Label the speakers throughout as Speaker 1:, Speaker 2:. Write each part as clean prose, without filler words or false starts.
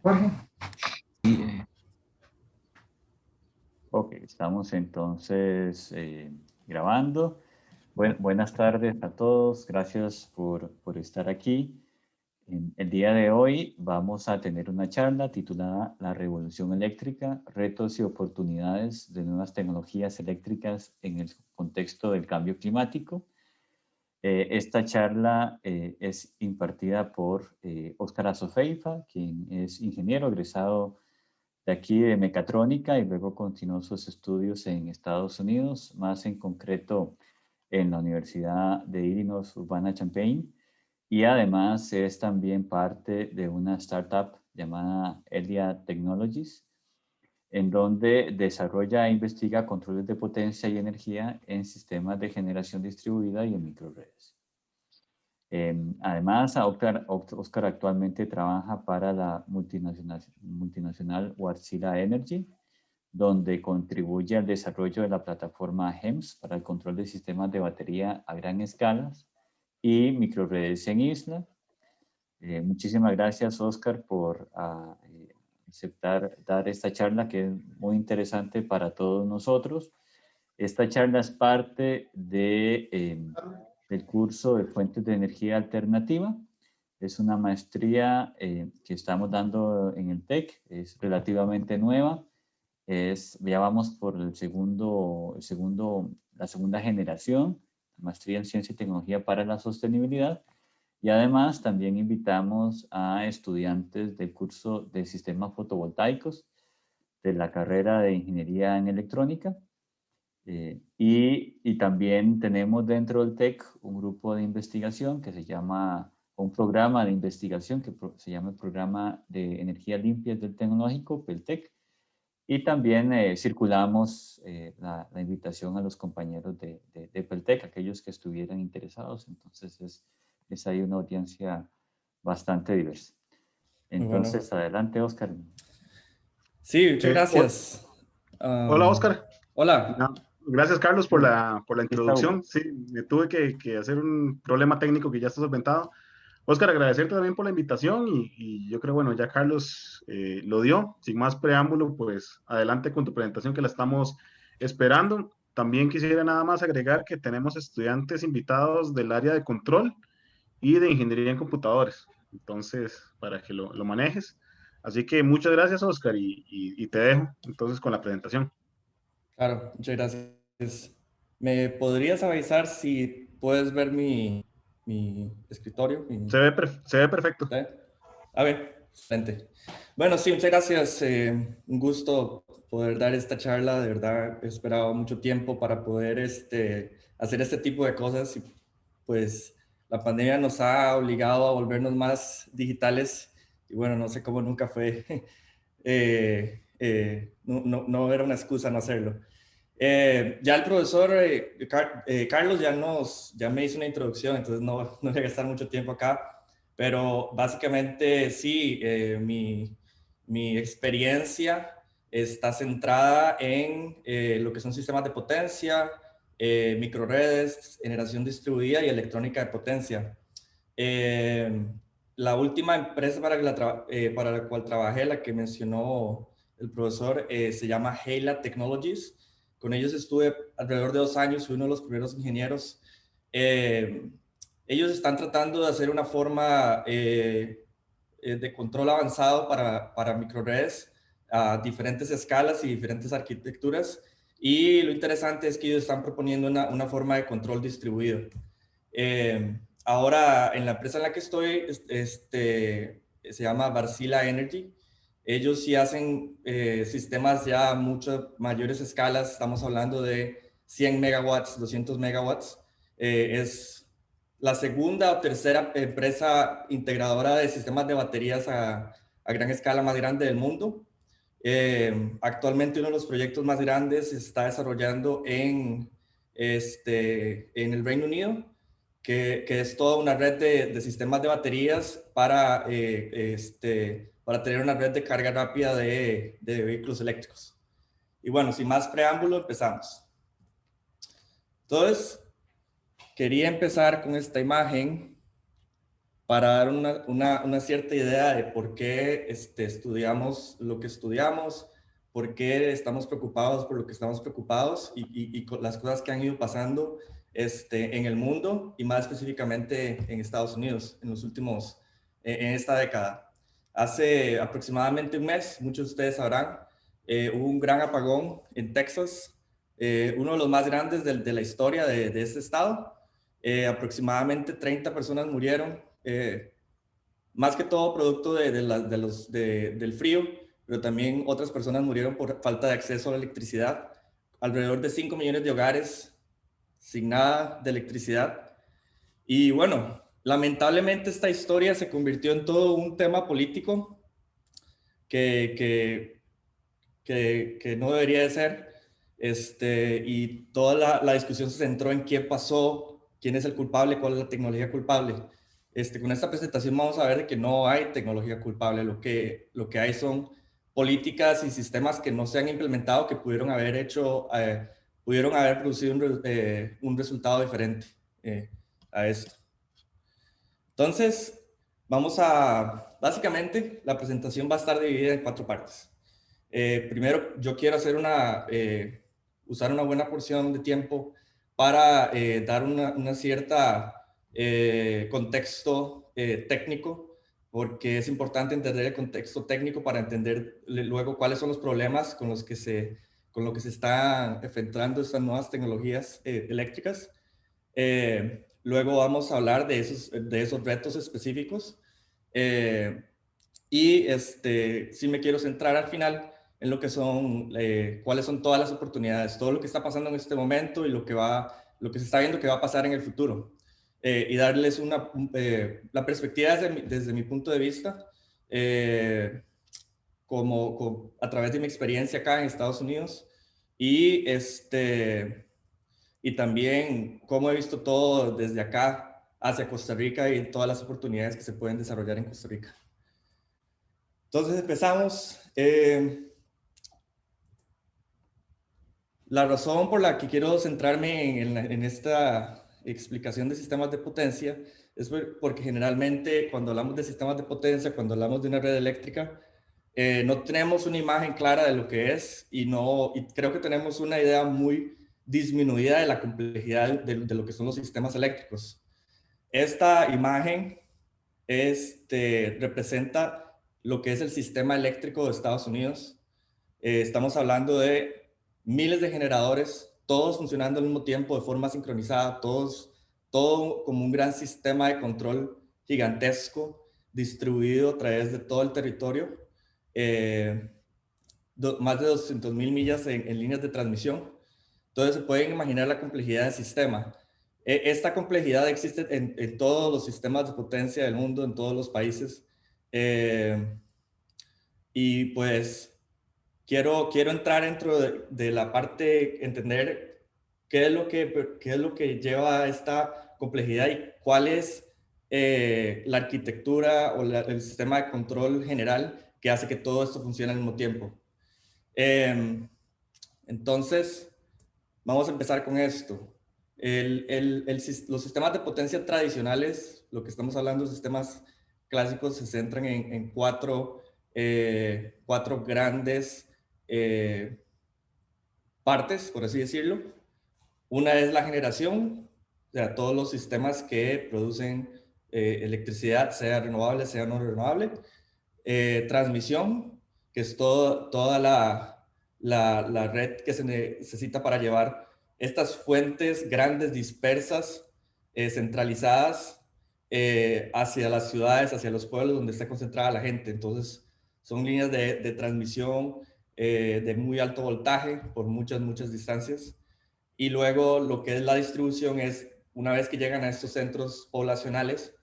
Speaker 1: Jorge.
Speaker 2: Ok, estamos entonces grabando. Buenas tardes a todos, gracias por estar aquí. El día de hoy vamos a tener una charla titulada La revolución eléctrica, retos y oportunidades de nuevas tecnologías eléctricas en el contexto del cambio climático. Esta charla es impartida por Óscar Azofeifa, quien es ingeniero egresado de aquí de mecatrónica y luego continuó sus estudios en Estados Unidos, más en concreto en la Universidad de Illinois Urbana-Champaign, y además es también parte de una startup llamada Elia Technologies, en donde desarrolla e investiga controles de potencia y energía en sistemas de generación distribuida y en microredes. Además, Oscar actualmente trabaja para la multinacional Wärtsilä Energy, donde contribuye al desarrollo de la plataforma HEMS para el control de sistemas de batería a gran escala y microredes en isla. Muchísimas gracias, Oscar, por aceptar dar esta charla que es muy interesante para todos nosotros. Esta charla es parte del curso de Fuentes de Energía Alternativa. Es una maestría que estamos dando en el TEC, es relativamente nueva. Ya vamos por la segunda generación, maestría en Ciencia y Tecnología para la Sostenibilidad. Y además también invitamos a estudiantes del curso de Sistemas Fotovoltaicos de la carrera de Ingeniería en Electrónica. Y también tenemos dentro del TEC un grupo de investigación que se llama, un programa de investigación que se llama el Programa de Energías Limpias del Tecnológico, PELTEC. Y también circulamos la invitación a los compañeros de PELTEC, aquellos que estuvieran interesados. Entonces es ahí una audiencia bastante diversa.
Speaker 3: Muy bueno.
Speaker 2: Entonces, adelante, Oscar.
Speaker 3: Sí, muchas
Speaker 1: Hola,
Speaker 3: gracias.
Speaker 1: Oscar.
Speaker 3: Hola.
Speaker 1: Gracias, Carlos,
Speaker 2: Sí,
Speaker 1: por la
Speaker 2: aquí está Hugo.
Speaker 1: introducción. Sí, me tuve que hacer un problema técnico que ya está solventado. Oscar, agradecerte también por la invitación y yo creo, bueno, ya Carlos lo dio. Sin más preámbulo, pues adelante con tu presentación que la estamos esperando. También quisiera nada más agregar que tenemos estudiantes invitados del área de control y de ingeniería en computadores. Entonces, para que lo manejes. Así que muchas gracias, Oscar, y te dejo entonces con la presentación.
Speaker 3: Claro, muchas gracias. ¿Me podrías avisar si puedes ver mi escritorio?
Speaker 1: Se ve perfecto.
Speaker 3: ¿Eh? A ver, excelente. Bueno, sí, muchas gracias. Un gusto poder dar esta charla. De verdad, he esperado mucho tiempo para poder hacer este tipo de cosas y pues la pandemia nos ha obligado a volvernos más digitales y bueno, no sé cómo nunca fue, no era una excusa no hacerlo. Ya el profesor Carlos ya me hizo una introducción, entonces no voy a gastar mucho tiempo acá, pero básicamente sí, mi experiencia está centrada en lo que son sistemas de potencia, microredes, generación distribuida y electrónica de potencia. Eh, la última empresa para la cual trabajé, la que mencionó el profesor, se llama Hela Technologies. Con ellos estuve alrededor de 2 años, fui uno de los primeros ingenieros. Eh, Ellos están tratando de hacer una forma de control avanzado para microredes a diferentes escalas y diferentes arquitecturas. Y lo interesante es que ellos están proponiendo una forma de control distribuido. Ahora, en la empresa en la que estoy, se llama Wärtsilä Energy. Ellos sí hacen sistemas ya a mucho mayores escalas. Estamos hablando de 100 megawatts, 200 megawatts. Es la segunda o tercera empresa integradora de sistemas de baterías a gran escala más grande del mundo. Actualmente uno de los proyectos más grandes se está desarrollando en el Reino Unido, que es toda una red de sistemas de baterías para tener una red de carga rápida de vehículos eléctricos. Y bueno, sin más preámbulo, empezamos. Entonces, quería empezar con esta imagen para dar una cierta idea de por qué estudiamos lo que estudiamos, por qué estamos preocupados por lo que estamos preocupados y con las cosas que han ido pasando en el mundo y más específicamente en Estados Unidos en los últimos, en esta década. Hace aproximadamente un mes, muchos de ustedes sabrán, hubo un gran apagón en Texas, uno de los más grandes de la historia de este estado. Aproximadamente 30 personas murieron, más que todo producto del frío, pero también otras personas murieron por falta de acceso a la electricidad. Alrededor de 5 millones de hogares sin nada de electricidad. Y bueno, lamentablemente esta historia se convirtió en todo un tema político que no debería de ser. Y toda la discusión se centró en qué pasó, quién es el culpable, cuál es la tecnología culpable. Con esta presentación vamos a ver que no hay tecnología culpable, lo que hay son políticas y sistemas que no se han implementado, que pudieron haber producido un resultado diferente a esto. Entonces, básicamente, la presentación va a estar dividida en 4 partes. Primero, yo quiero usar una buena porción de tiempo para dar una cierta contexto técnico, porque es importante entender el contexto técnico para entender luego cuáles son los problemas con los que se están enfrentando estas nuevas tecnologías eléctricas. Luego vamos a hablar de esos retos específicos. Sí me quiero centrar al final en lo que son, cuáles son todas las oportunidades, todo lo que está pasando en este momento y lo que se está viendo que va a pasar en el futuro. Y darles la perspectiva desde mi punto de vista, a través de mi experiencia acá en Estados Unidos y también cómo he visto todo desde acá hacia Costa Rica y todas las oportunidades que se pueden desarrollar en Costa Rica. Entonces empezamos. La razón por la que quiero centrarme en esta explicación de sistemas de potencia es porque generalmente cuando hablamos de sistemas de potencia, cuando hablamos de una red eléctrica, no tenemos una imagen clara de lo que es y creo que tenemos una idea muy disminuida de la complejidad de lo que son los sistemas eléctricos. Esta imagen representa lo que es el sistema eléctrico de Estados Unidos. Estamos hablando de miles de generadores, todos funcionando al mismo tiempo de forma sincronizada, todo como un gran sistema de control gigantesco distribuido a través de todo el territorio. Más de 200,000 millas en líneas de transmisión. Entonces se pueden imaginar la complejidad del sistema. Esta complejidad existe en todos los sistemas de potencia del mundo, en todos los países. Y pues quiero entrar dentro de la parte, entender qué es lo que lleva a esta complejidad y cuál es la arquitectura o el sistema de control general que hace que todo esto funcione al mismo tiempo. Entonces, vamos a empezar con esto. Los sistemas de potencia tradicionales, lo que estamos hablando de sistemas clásicos, se centran en cuatro grandes partes, por así decirlo. Una es la generación, o sea, todos los sistemas que producen electricidad, sea renovable, sea no renovable. Transmisión, que es toda la red que se necesita para llevar estas fuentes grandes, dispersas, centralizadas hacia las ciudades, hacia los pueblos donde está concentrada la gente. Entonces, son líneas de transmisión de muy alto voltaje por muchas distancias. Y luego lo que es la distribución es, una vez que llegan a estos centros poblacionales,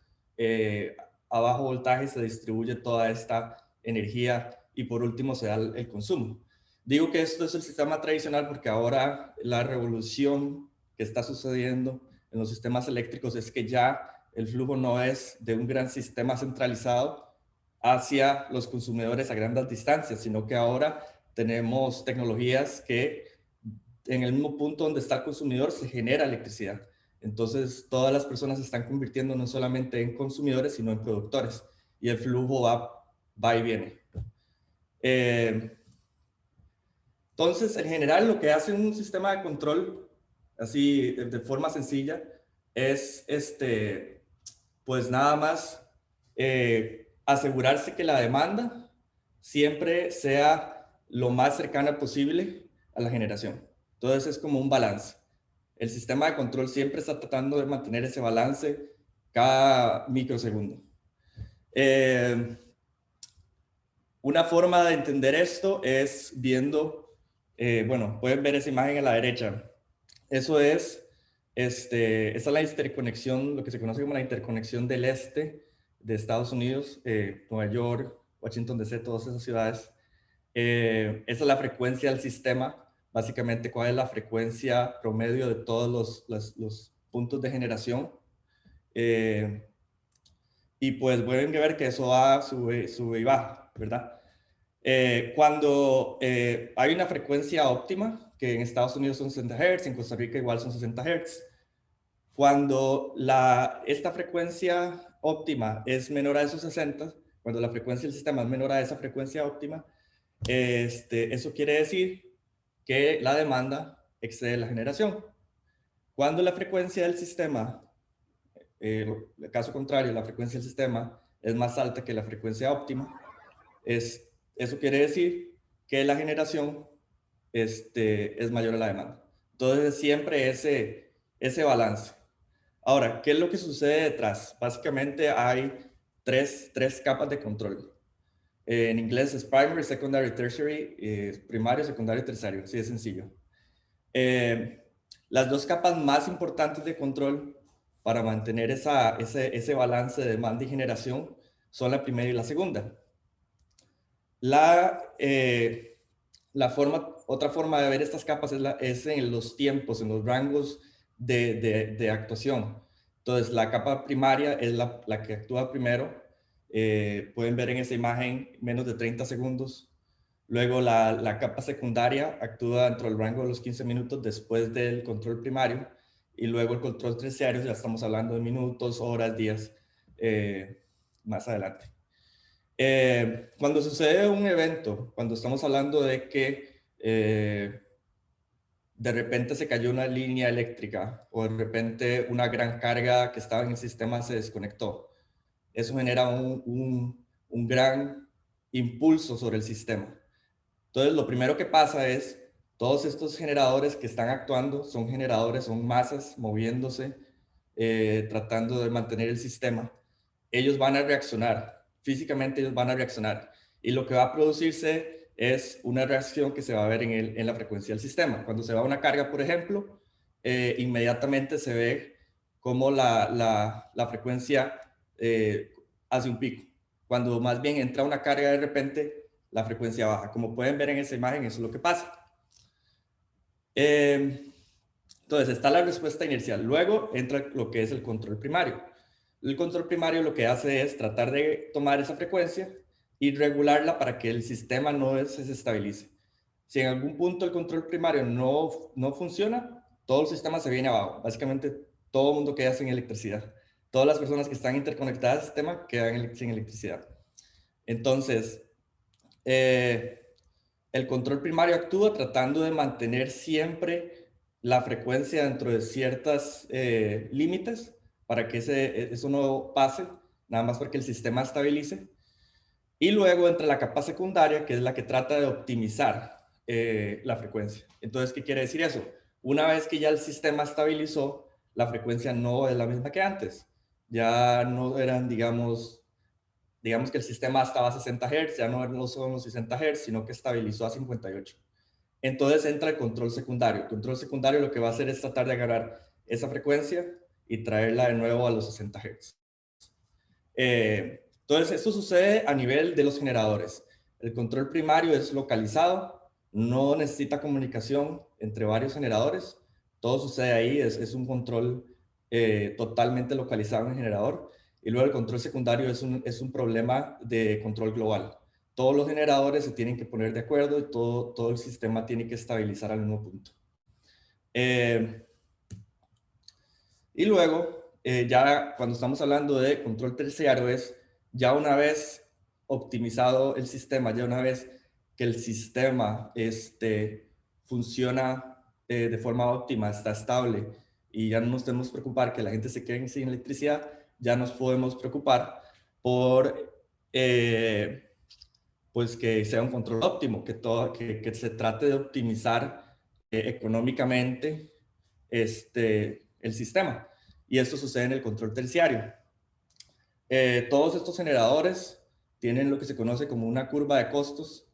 Speaker 3: a bajo voltaje se distribuye toda esta energía y por último se da el consumo. Digo que esto es el sistema tradicional porque ahora la revolución que está sucediendo en los sistemas eléctricos es que ya el flujo no es de un gran sistema centralizado hacia los consumidores a grandes distancias, sino que ahora tenemos tecnologías que en el mismo punto donde está el consumidor se genera electricidad. Entonces, todas las personas se están convirtiendo no solamente en consumidores, sino en productores. Y el flujo va y viene. Entonces, en general, lo que hace un sistema de control, así de forma sencilla, es pues nada más asegurarse que la demanda siempre sea lo más cercana posible a la generación. Entonces, es como un balance. El sistema de control siempre está tratando de mantener ese balance cada microsegundo. Una forma de entender esto es viendo, bueno, pueden ver esa imagen a la derecha. Eso es, esa es la interconexión, lo que se conoce como la interconexión del este de Estados Unidos, Nueva York, Washington DC, todas esas ciudades. Esa es la frecuencia del sistema. Básicamente, cuál es la frecuencia promedio de todos los puntos de generación. Y pues pueden ver que eso va, sube y baja, ¿verdad? Cuando hay una frecuencia óptima, que en Estados Unidos son 60 Hz, en Costa Rica igual son 60 Hz. Cuando esta frecuencia óptima es menor a esos 60, cuando la frecuencia del sistema es menor a esa frecuencia óptima, eso quiere decir que la demanda excede la generación. Cuando la frecuencia del sistema, el caso contrario, la frecuencia del sistema es más alta que la frecuencia óptima, eso quiere decir que la generación es mayor a la demanda. Entonces, siempre ese balance. Ahora, ¿qué es lo que sucede detrás? Básicamente hay tres capas de control. En inglés es primary, secondary, tertiary, primario, secundario y terciario, así de sencillo. Las dos capas más importantes de control para mantener ese balance de demanda y generación son la primera y la segunda. Otra forma de ver estas capas es en los tiempos, en los rangos de actuación. Entonces, la capa primaria es la que actúa primero. Pueden ver en esa imagen menos de 30 segundos. Luego, la capa secundaria actúa dentro del rango de los 15 minutos después del control primario. Y luego el control terciario, ya estamos hablando de minutos, horas, días, más adelante. Cuando sucede un evento, cuando estamos hablando de que de repente se cayó una línea eléctrica o de repente una gran carga que estaba en el sistema se desconectó, eso genera un gran impulso sobre el sistema. Entonces, lo primero que pasa es, todos estos generadores que están actuando son generadores, son masas moviéndose, tratando de mantener el sistema. Ellos van a reaccionar, físicamente ellos van a reaccionar. Y lo que va a producirse es una reacción que se va a ver en la frecuencia del sistema. Cuando se va una carga, por ejemplo, inmediatamente se ve cómo la frecuencia hace un pico. Cuando más bien entra una carga de repente, la frecuencia baja. Como pueden ver en esa imagen, eso es lo que pasa. Entonces, está la respuesta inercial. Luego entra lo que es el control primario. El control primario lo que hace es tratar de tomar esa frecuencia y regularla para que el sistema no se desestabilice. Si en algún punto el control primario no funciona, todo el sistema se viene abajo. Básicamente, todo el mundo queda sin electricidad. Todas las personas que están interconectadas al sistema quedan sin electricidad. Entonces, el control primario actúa tratando de mantener siempre la frecuencia dentro de ciertos límites para que eso no pase, nada más porque el sistema estabilice. Y luego entra la capa secundaria, que es la que trata de optimizar la frecuencia. Entonces, ¿qué quiere decir eso? Una vez que ya el sistema estabilizó, la frecuencia no es la misma que antes. Ya no eran, digamos que el sistema estaba a 60 Hz, ya no son los 60 Hz, sino que estabilizó a 58. Entonces entra el control secundario. El control secundario lo que va a hacer es tratar de agarrar esa frecuencia y traerla de nuevo a los 60 Hz. Entonces, esto sucede a nivel de los generadores. El control primario es localizado, no necesita comunicación entre varios generadores. Todo sucede ahí, es un control totalmente localizado en el generador. Y luego el control secundario es un problema de control global. Todos los generadores se tienen que poner de acuerdo y todo el sistema tiene que estabilizar al mismo punto. Y luego, ya cuando estamos hablando de control terciario, es ya una vez optimizado el sistema, ya una vez que el sistema funciona de forma óptima, está estable y ya no nos tenemos que preocupar que la gente se quede sin electricidad, ya nos podemos preocupar por pues que sea un control óptimo, que se trate de optimizar económicamente el sistema. Y esto sucede en el control terciario. Todos estos generadores tienen lo que se conoce como una curva de costos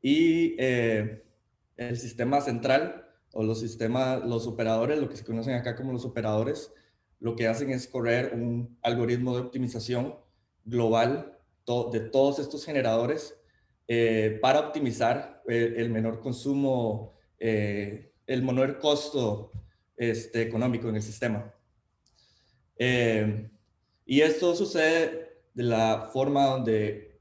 Speaker 3: y el sistema central o los operadores, lo que se conocen acá como los operadores, lo que hacen es correr un algoritmo de optimización global de todos estos generadores para optimizar el menor consumo, el menor costo económico en el sistema. Y esto sucede de la forma donde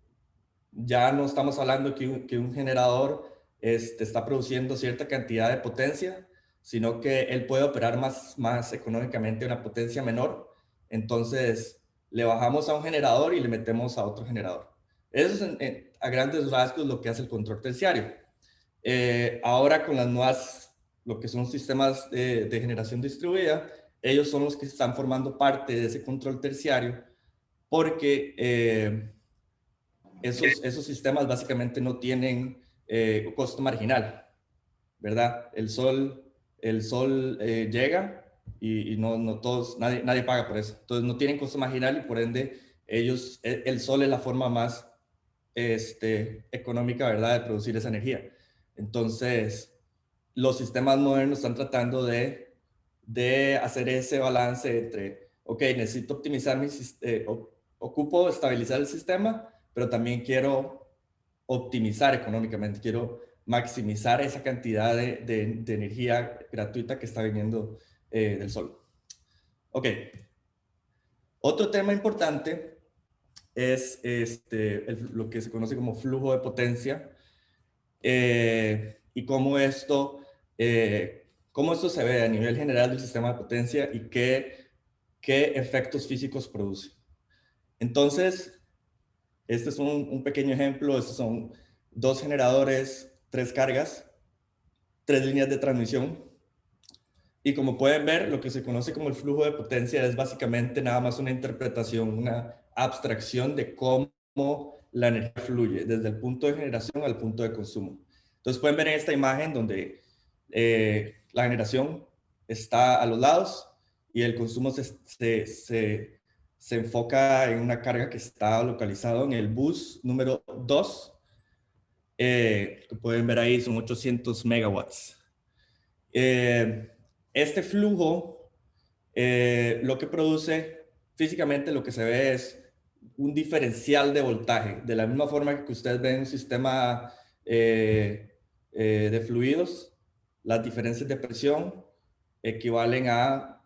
Speaker 3: ya no estamos hablando que un generador está produciendo cierta cantidad de potencia, sino que él puede operar más económicamente una potencia menor. Entonces, le bajamos a un generador y le metemos a otro generador. Eso es a grandes rasgos lo que hace el control terciario. Ahora con las nuevas, lo que son sistemas de generación distribuida, ellos son los que están formando parte de ese control terciario porque esos sistemas básicamente no tienen costo marginal, ¿verdad? El sol llega y no todos, nadie paga por eso. Entonces no tienen costo marginal y por ende el sol es la forma más económica, ¿verdad?, de producir esa energía. Entonces, los sistemas modernos están tratando de hacer ese balance entre, ok, necesito optimizar ocupo estabilizar el sistema, pero también quiero optimizar económicamente, quiero maximizar esa cantidad de energía gratuita que está viniendo del sol. Ok. Otro tema importante es lo que se conoce como flujo de potencia y cómo esto se ve a nivel general del sistema de potencia y qué efectos físicos produce. Entonces, este es un pequeño ejemplo. Estos son 2 generadores, 3 cargas, 3 líneas de transmisión. Y como pueden ver, lo que se conoce como el flujo de potencia es básicamente nada más una interpretación, una abstracción de cómo la energía fluye desde el punto de generación al punto de consumo. Entonces pueden ver en esta imagen donde la generación está a los lados y el consumo se enfoca en una carga que está localizada en el bus número 2. Que pueden ver ahí son 800 megawatts. Este flujo, lo que produce físicamente, lo que se ve es un diferencial de voltaje. De la misma forma que ustedes ven un sistema de fluidos, las diferencias de presión equivalen a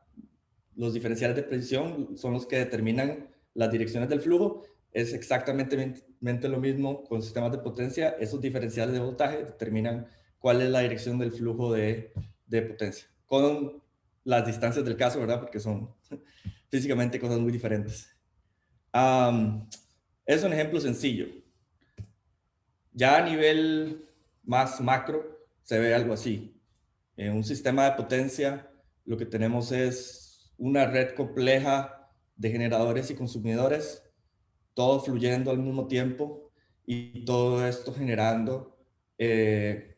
Speaker 3: los diferenciales de presión, son los que determinan las direcciones del flujo. Es exactamente lo mismo con sistemas de potencia. Esos diferenciales de voltaje determinan cuál es la dirección del flujo de potencia, con las distancias del caso, ¿verdad? Porque son físicamente cosas muy diferentes. Es un ejemplo sencillo. Ya a nivel más macro se ve algo así. En un sistema de potencia lo que tenemos es una red compleja de generadores y consumidores, todo fluyendo al mismo tiempo y todo esto generando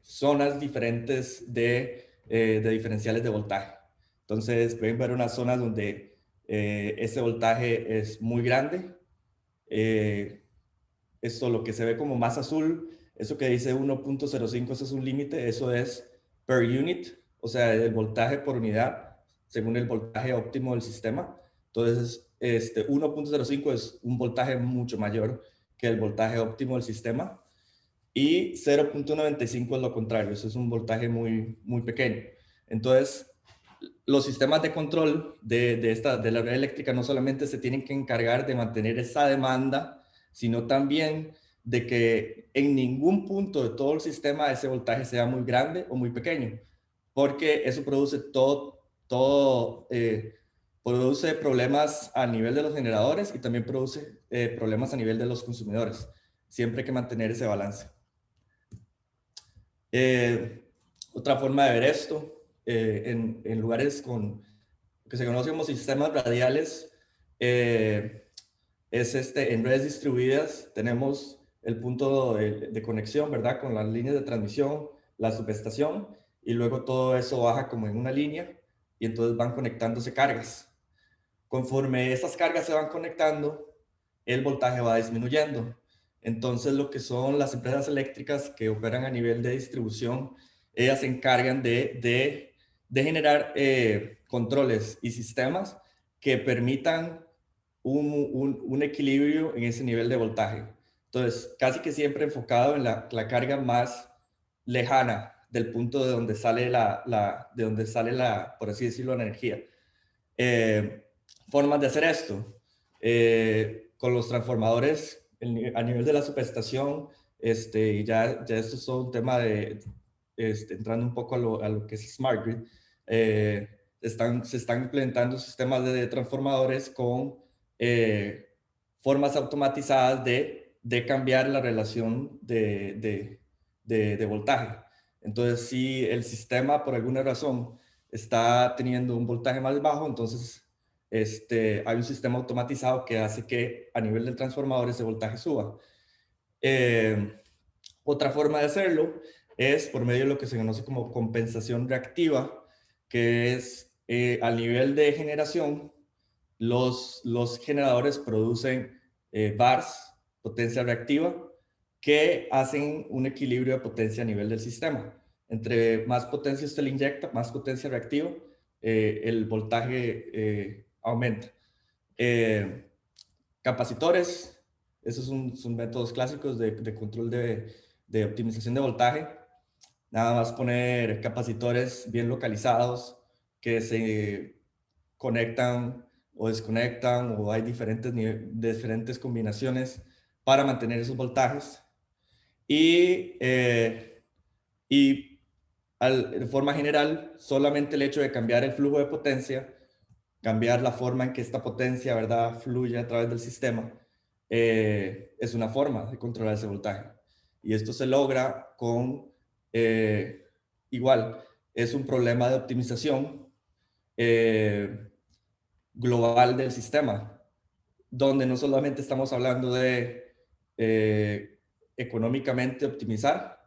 Speaker 3: zonas diferentes de diferenciales de voltaje. Entonces pueden ver unas zonas donde ese voltaje es muy grande. Esto lo que se ve como más azul, eso que dice 1.05, eso es un límite, eso es per unit, o sea, el voltaje por unidad, según el voltaje óptimo del sistema. Entonces, 1.05 es un voltaje mucho mayor que el voltaje óptimo del sistema. Y 0.95 es lo contrario, eso es un voltaje muy, muy pequeño. Entonces, los sistemas de control de la red eléctrica no solamente se tienen que encargar de mantener esa demanda, sino también de que en ningún punto de todo el sistema ese voltaje sea muy grande o muy pequeño, porque eso produce produce problemas a nivel de los generadores y también produce problemas a nivel de los consumidores. Siempre hay que mantener ese balance. Otra forma de ver esto, en lugares que se conocen como sistemas radiales, en redes distribuidas tenemos el punto de conexión, ¿verdad? Con las líneas de transmisión, la subestación, y luego todo eso baja como en una línea y entonces van conectándose cargas. Conforme estas cargas se van conectando, el voltaje va disminuyendo. Entonces, lo que son las empresas eléctricas que operan a nivel de distribución, ellas se encargan de generar controles y sistemas que permitan un equilibrio en ese nivel de voltaje. Entonces, casi que siempre enfocado en la carga más lejana del punto de donde sale por así decirlo, la energía. Formas de hacer esto. Con los transformadores a nivel de la subestación, ya esto es un tema de, entrando un poco a lo que es Smart Grid, se están implementando sistemas de transformadores con formas automatizadas de cambiar la relación de voltaje. Entonces, si el sistema por alguna razón está teniendo un voltaje más bajo, entonces hay un sistema automatizado que hace que a nivel del transformador ese voltaje suba. Otra forma de hacerlo es por medio de lo que se conoce como compensación reactiva, que es al nivel de generación, los generadores producen bars, potencia reactiva, que hacen un equilibrio de potencia a nivel del sistema. Entre más potencia usted le inyecta, más potencia reactiva, el voltaje aumenta. Capacitores, esos son métodos clásicos de control de optimización de voltaje. Nada más poner capacitores bien localizados que se conectan o desconectan, o hay diferentes combinaciones para mantener esos voltajes. Y de forma general, solamente el hecho de cambiar el flujo de potencia, cambiar la forma en que esta potencia, ¿verdad?, fluye a través del sistema, es una forma de controlar ese voltaje. Y esto se logra con, igual, es un problema de optimización global del sistema, donde no solamente estamos hablando de económicamente optimizar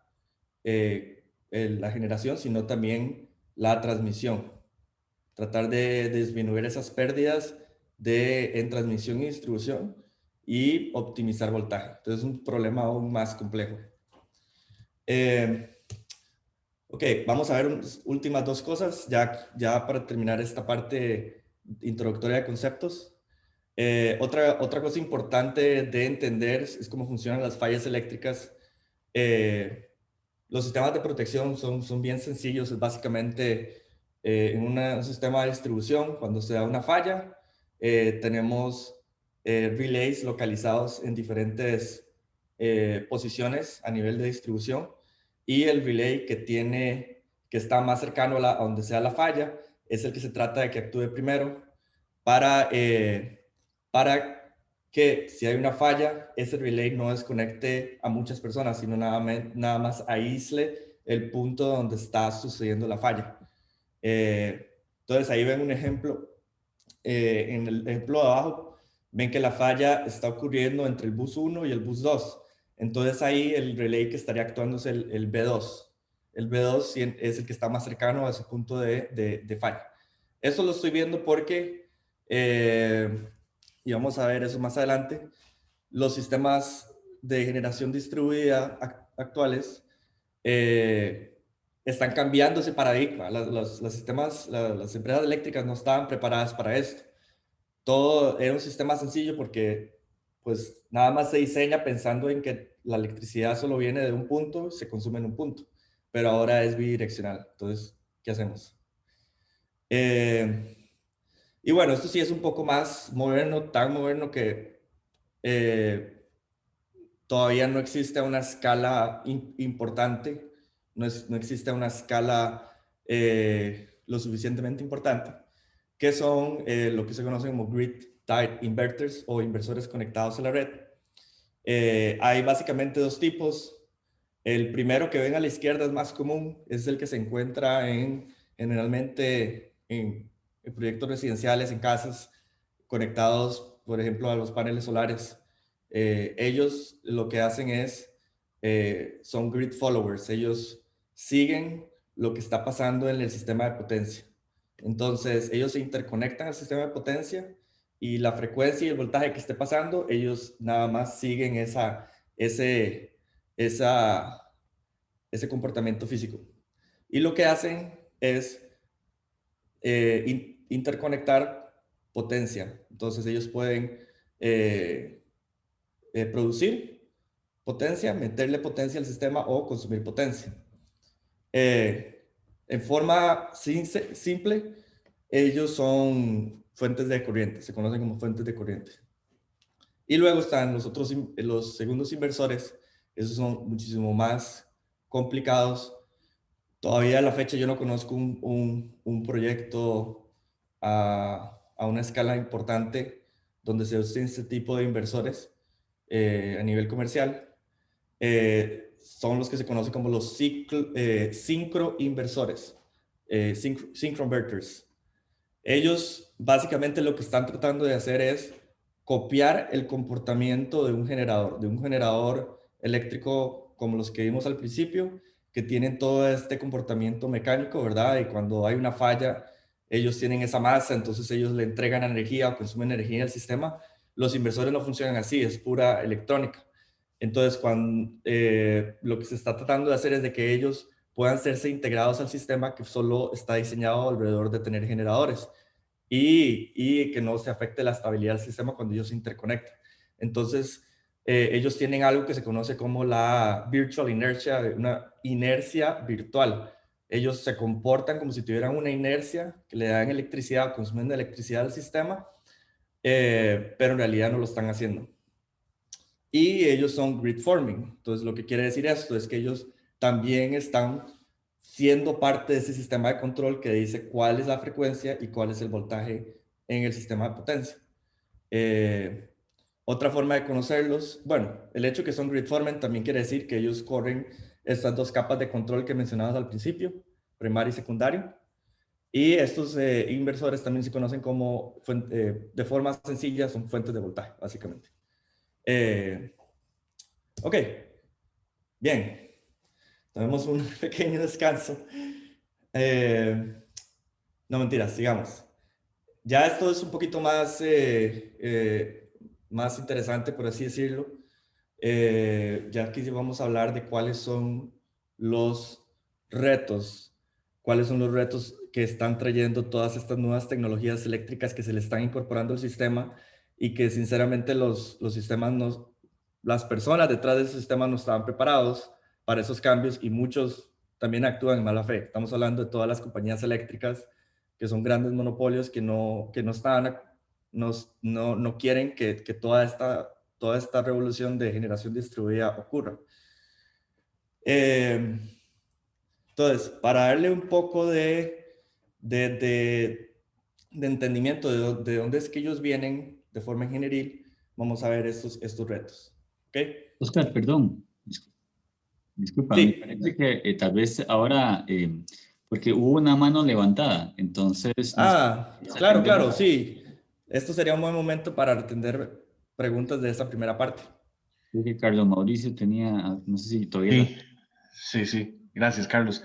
Speaker 3: la generación, sino también la transmisión. Tratar de disminuir esas pérdidas en transmisión y distribución y optimizar voltaje. Entonces es un problema aún más complejo. Ok, vamos a ver unas últimas dos cosas ya para terminar esta parte introductoria de conceptos. Otra cosa importante de entender es cómo funcionan las fallas eléctricas. Los sistemas de protección son bien sencillos. Es básicamente en un sistema de distribución, cuando se da una falla, tenemos relays localizados en diferentes posiciones a nivel de distribución, y el relay que está más cercano a donde sea la falla es el que se trata de que actúe primero para que si hay una falla, ese relay no desconecte a muchas personas, sino nada más aísle el punto donde está sucediendo la falla. Entonces ahí ven un ejemplo. En el ejemplo de abajo, ven que la falla está ocurriendo entre el bus 1 y el bus 2. Entonces ahí el relay que estaría actuando es el B2. El B2 es el que está más cercano a ese punto de falla. Eso lo estoy viendo porque, y vamos a ver eso más adelante, los sistemas de generación distribuida actuales están cambiando ese paradigma. Las empresas eléctricas no estaban preparadas para esto. Todo era un sistema sencillo porque pues nada más se diseña pensando en que la electricidad solo viene de un punto y se consume en un punto, pero ahora es bidireccional. Entonces, ¿qué hacemos? Y bueno, esto sí es un poco más moderno, tan moderno que todavía no existe a una escala importante, no existe a una escala lo suficientemente importante, que son lo que se conoce como grid-tied inverters o inversores conectados a la red. Hay básicamente dos tipos. El primero que ven a la izquierda es más común, es el que se encuentra generalmente en proyectos residenciales, en casas, conectados, por ejemplo, a los paneles solares. Ellos lo que hacen es, son grid followers, ellos siguen lo que está pasando en el sistema de potencia. Entonces, ellos se interconectan al sistema de potencia y la frecuencia y el voltaje que esté pasando, ellos nada más siguen ese comportamiento físico. Y lo que hacen es interconectar potencia. Entonces ellos pueden producir potencia, meterle potencia al sistema o consumir potencia. En forma simple, ellos son fuentes de corriente, se conocen como fuentes de corriente. Y luego están los segundos inversores, esos son muchísimo más complicados. Todavía a la fecha yo no conozco un proyecto a una escala importante donde se usen este tipo de inversores a nivel comercial. Son los que se conocen como los sincroinversores, synchroinverters. Ellos básicamente lo que están tratando de hacer es copiar el comportamiento de un generador eléctrico como los que vimos al principio, que tienen todo este comportamiento mecánico, ¿verdad? Y cuando hay una falla, ellos tienen esa masa, entonces ellos le entregan energía o consumen energía al sistema. Los inversores no funcionan así, es pura electrónica. Entonces, lo que se está tratando de hacer es de que ellos puedan serse integrados al sistema que solo está diseñado alrededor de tener generadores y que no se afecte la estabilidad del sistema cuando ellos se interconectan. Entonces, ellos tienen algo que se conoce como la virtual inertia, una inercia virtual. Ellos se comportan como si tuvieran una inercia que le dan electricidad, consumen electricidad al sistema, pero en realidad no lo están haciendo. Y ellos son grid forming. Entonces, lo que quiere decir esto es que ellos también están siendo parte de ese sistema de control que dice cuál es la frecuencia y cuál es el voltaje en el sistema de potencia. Otra forma de conocerlos, bueno, el hecho que son grid forming también quiere decir que ellos corren estas dos capas de control que mencionabas al principio, primario y secundario. Y estos inversores también se conocen como, de forma sencilla, son fuentes de voltaje, básicamente. Ok, bien. Tomemos un pequeño descanso. No, mentiras, sigamos. Ya esto es un poquito más, más interesante, por así decirlo. Ya aquí vamos a hablar de cuáles son los retos, que están trayendo todas estas nuevas tecnologías eléctricas que se le están incorporando al sistema y que sinceramente los sistemas las personas detrás de ese sistema no estaban preparados para esos cambios y muchos también actúan en mala fe. Estamos hablando de todas las compañías eléctricas que son grandes monopolios que no quieren que toda esta revolución de generación distribuida ocurra. Entonces, para darle un poco de entendimiento de dónde es que ellos vienen de forma ingenieril, vamos a ver estos retos. ¿Okay?
Speaker 2: Oscar, perdón. Disculpa,
Speaker 3: Sí.
Speaker 2: me parece que tal vez ahora, porque hubo una mano levantada, entonces...
Speaker 3: Claro, sí. Esto sería un buen momento para atender preguntas de esta primera parte.
Speaker 2: Creo que Carlos Mauricio tenía, no sé si todavía...
Speaker 4: Sí. Gracias, Carlos.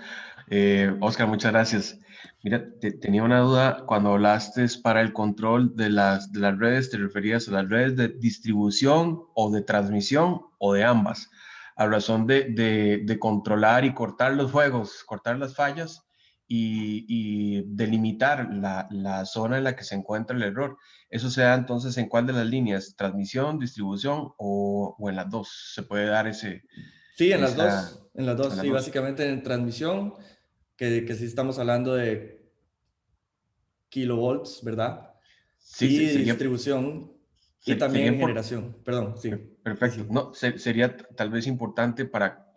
Speaker 4: Oscar, muchas gracias. Mira, tenía una duda. Cuando hablaste para el control de las redes, ¿te referías a las redes de distribución o de transmisión o de ambas? A razón de controlar y cortar los juegos, cortar las fallas y delimitar la zona en la que se encuentra el error. ¿Eso se da entonces en cuál de las líneas? ¿Transmisión, distribución o en las dos? ¿Se puede dar ese...?
Speaker 3: Sí, en las dos, sí, básicamente en transmisión, que sí estamos hablando de kilovolts, ¿verdad?
Speaker 4: Sí,
Speaker 3: y distribución, y también en generación, perdón, sí.
Speaker 4: Perfecto,
Speaker 3: sí.
Speaker 4: no, sería tal vez importante para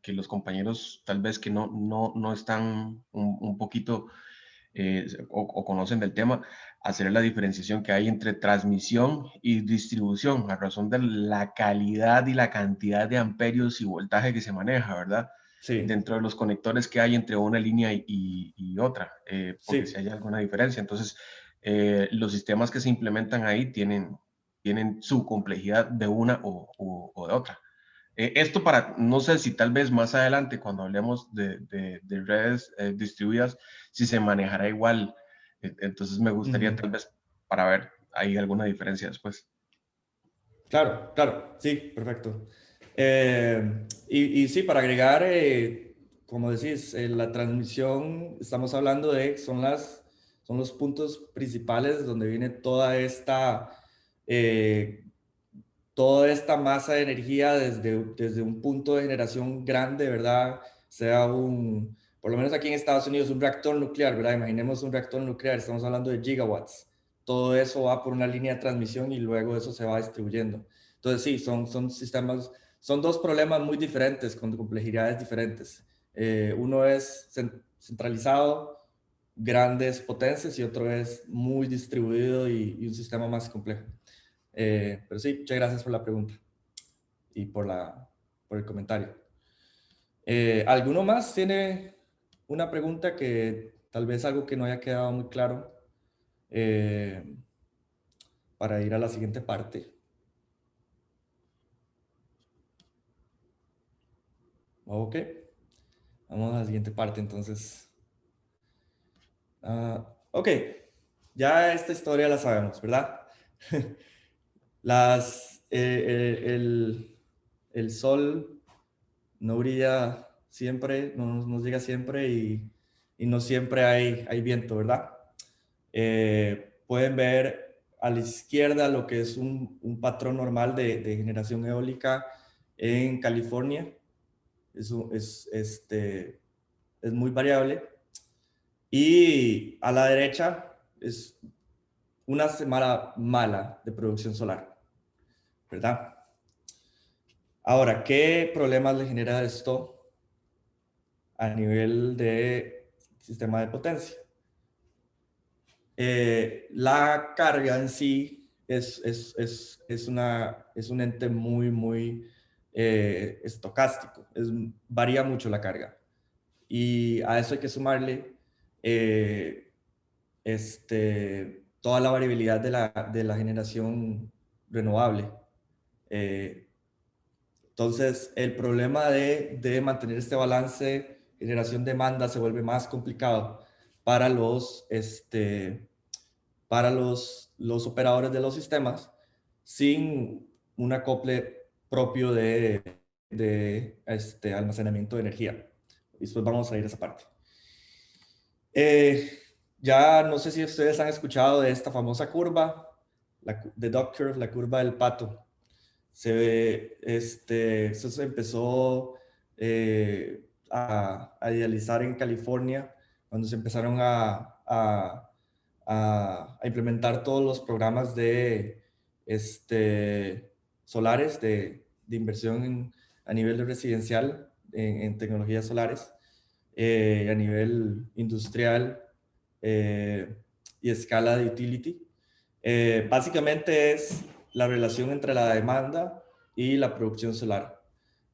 Speaker 4: que los compañeros tal vez que no están un poquito o conocen del tema, hacer la diferenciación que hay entre transmisión y distribución, a razón de la calidad y la cantidad de amperios y voltaje que se maneja, ¿verdad?
Speaker 3: Sí,
Speaker 4: Dentro de los conectores que hay entre una línea y otra, porque
Speaker 3: sí.
Speaker 4: si hay alguna diferencia. Entonces, los sistemas que se implementan ahí tienen su complejidad de una o de otra. Esto para, no sé si tal vez más adelante, cuando hablemos de redes distribuidas, si se manejará igual. Entonces me gustaría tal vez para ver hay alguna diferencia después.
Speaker 3: Claro, claro, sí, perfecto. Y sí, para agregar, como decís, la transmisión, estamos hablando de, son los puntos principales donde viene eh, toda esta masa de energía desde un punto de generación grande, ¿verdad? Sea por lo menos aquí en Estados Unidos, un reactor nuclear, ¿verdad? Imaginemos un reactor nuclear, estamos hablando de gigawatts. Todo eso va por una línea de transmisión y luego eso se va distribuyendo. Entonces, sí, son sistemas, son dos problemas muy diferentes, con complejidades diferentes. Uno es centralizado, grandes potencias, y otro es muy distribuido y un sistema más complejo. Pero sí, muchas gracias por la pregunta y por el comentario. ¿Alguno más tiene una pregunta que tal vez algo que no haya quedado muy claro para ir a la siguiente parte? Ok, vamos a la siguiente parte entonces. Ok, ya esta historia la sabemos, ¿verdad? El sol no brilla siempre, no nos llega siempre y no siempre hay viento, ¿verdad? Pueden ver a la izquierda lo que es un patrón normal de generación eólica en California. Es muy variable. Y a la derecha es una semana mala de producción solar, ¿verdad? Ahora, ¿qué problemas le genera esto a nivel de sistema de potencia? La carga en sí es un ente muy estocástico, varía mucho la carga. Y a eso hay que sumarle toda la variabilidad de la generación renovable. Entonces, el problema de mantener este balance generación-demanda se vuelve más complicado para los operadores de los sistemas sin un acople propio de almacenamiento de energía. Y después vamos a ir a esa parte. Ya no sé si ustedes han escuchado de esta famosa curva, de Duck Curve, la curva del pato. Eso se empezó a idealizar en California cuando se empezaron a implementar todos los programas solares de inversión a nivel residencial en tecnologías solares, a nivel industrial y escala de utility. Básicamente es la relación entre la demanda y la producción solar.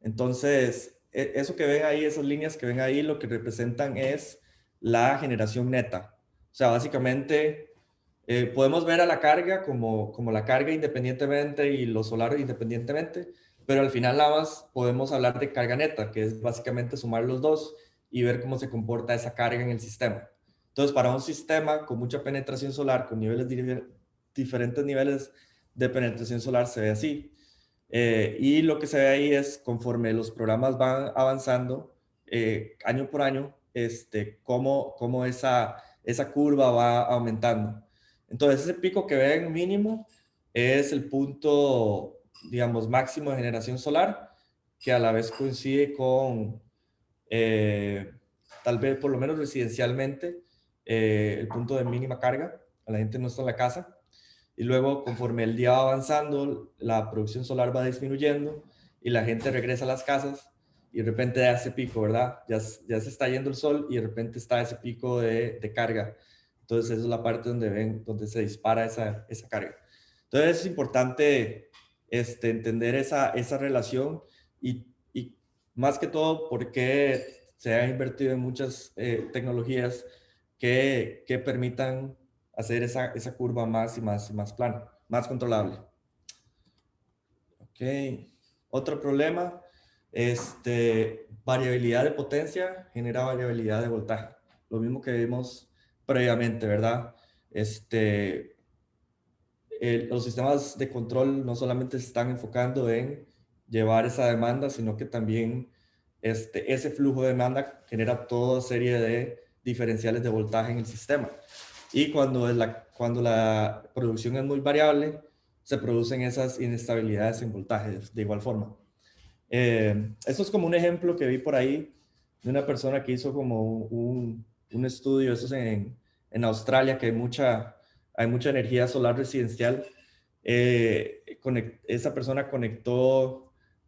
Speaker 3: Entonces, eso que ven ahí, esas líneas que ven ahí, lo que representan es la generación neta. O sea, básicamente podemos ver a la carga como la carga independientemente y los solares independientemente, pero al final nada más podemos hablar de carga neta, que es básicamente sumar los dos y ver cómo se comporta esa carga en el sistema. Entonces, para un sistema con mucha penetración solar, con diferentes niveles de penetración solar, se ve así. Y lo que se ve ahí es, conforme los programas van avanzando, año por año, cómo esa curva va aumentando. Entonces, ese pico que ven mínimo es el punto, digamos, máximo de generación solar, que a la vez coincide con, tal vez por lo menos residencialmente, el punto de mínima carga. La gente no está en la casa. Y luego, conforme el día va avanzando, la producción solar va disminuyendo y la gente regresa a las casas. y de repente da ese pico, ¿verdad? Ya se está yendo el sol y de repente está ese pico de carga. Entonces, esa es la parte donde se dispara esa carga. Entonces, es importante entender esa relación y más que todo porque se ha invertido en muchas tecnologías que permitan hacer esa curva más y más plana, más controlable. Ok. Otro problema, variabilidad de potencia genera variabilidad de voltaje. Lo mismo que vimos previamente, ¿verdad? Los sistemas de control no solamente se están enfocando en llevar esa demanda, sino que también ese flujo de demanda genera toda serie de diferenciales de voltaje en el sistema. Y cuando la producción es muy variable, se producen esas inestabilidades en voltaje de igual forma. Esto es como un ejemplo que vi por ahí de una persona que hizo como un estudio, eso es en Australia, que hay mucha energía solar residencial. Esa persona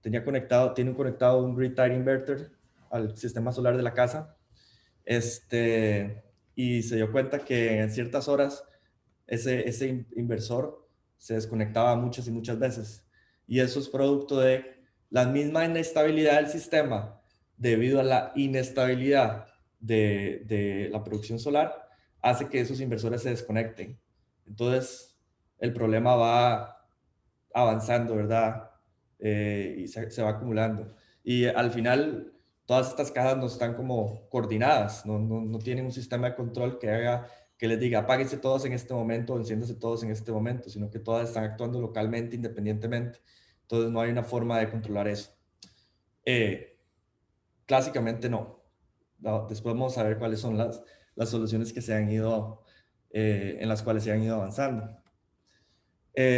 Speaker 3: tiene conectado un grid tie inverter al sistema solar de la casa, y se dio cuenta que en ciertas horas ese inversor se desconectaba muchas y muchas veces. Y eso es producto de la misma inestabilidad del sistema debido a la inestabilidad de la producción solar, hace que esos inversores se desconecten. Entonces, el problema va avanzando, ¿verdad? Y se va acumulando. Y al final, todas estas cajas no están como coordinadas, no tienen un sistema de control que les diga apáguense todos en este momento o enciéndase todos en este momento, sino que todas están actuando localmente, independientemente. Entonces, no hay una forma de controlar eso. Clásicamente no. Después vamos a ver cuáles son las soluciones que se han ido, en las cuales se han ido avanzando.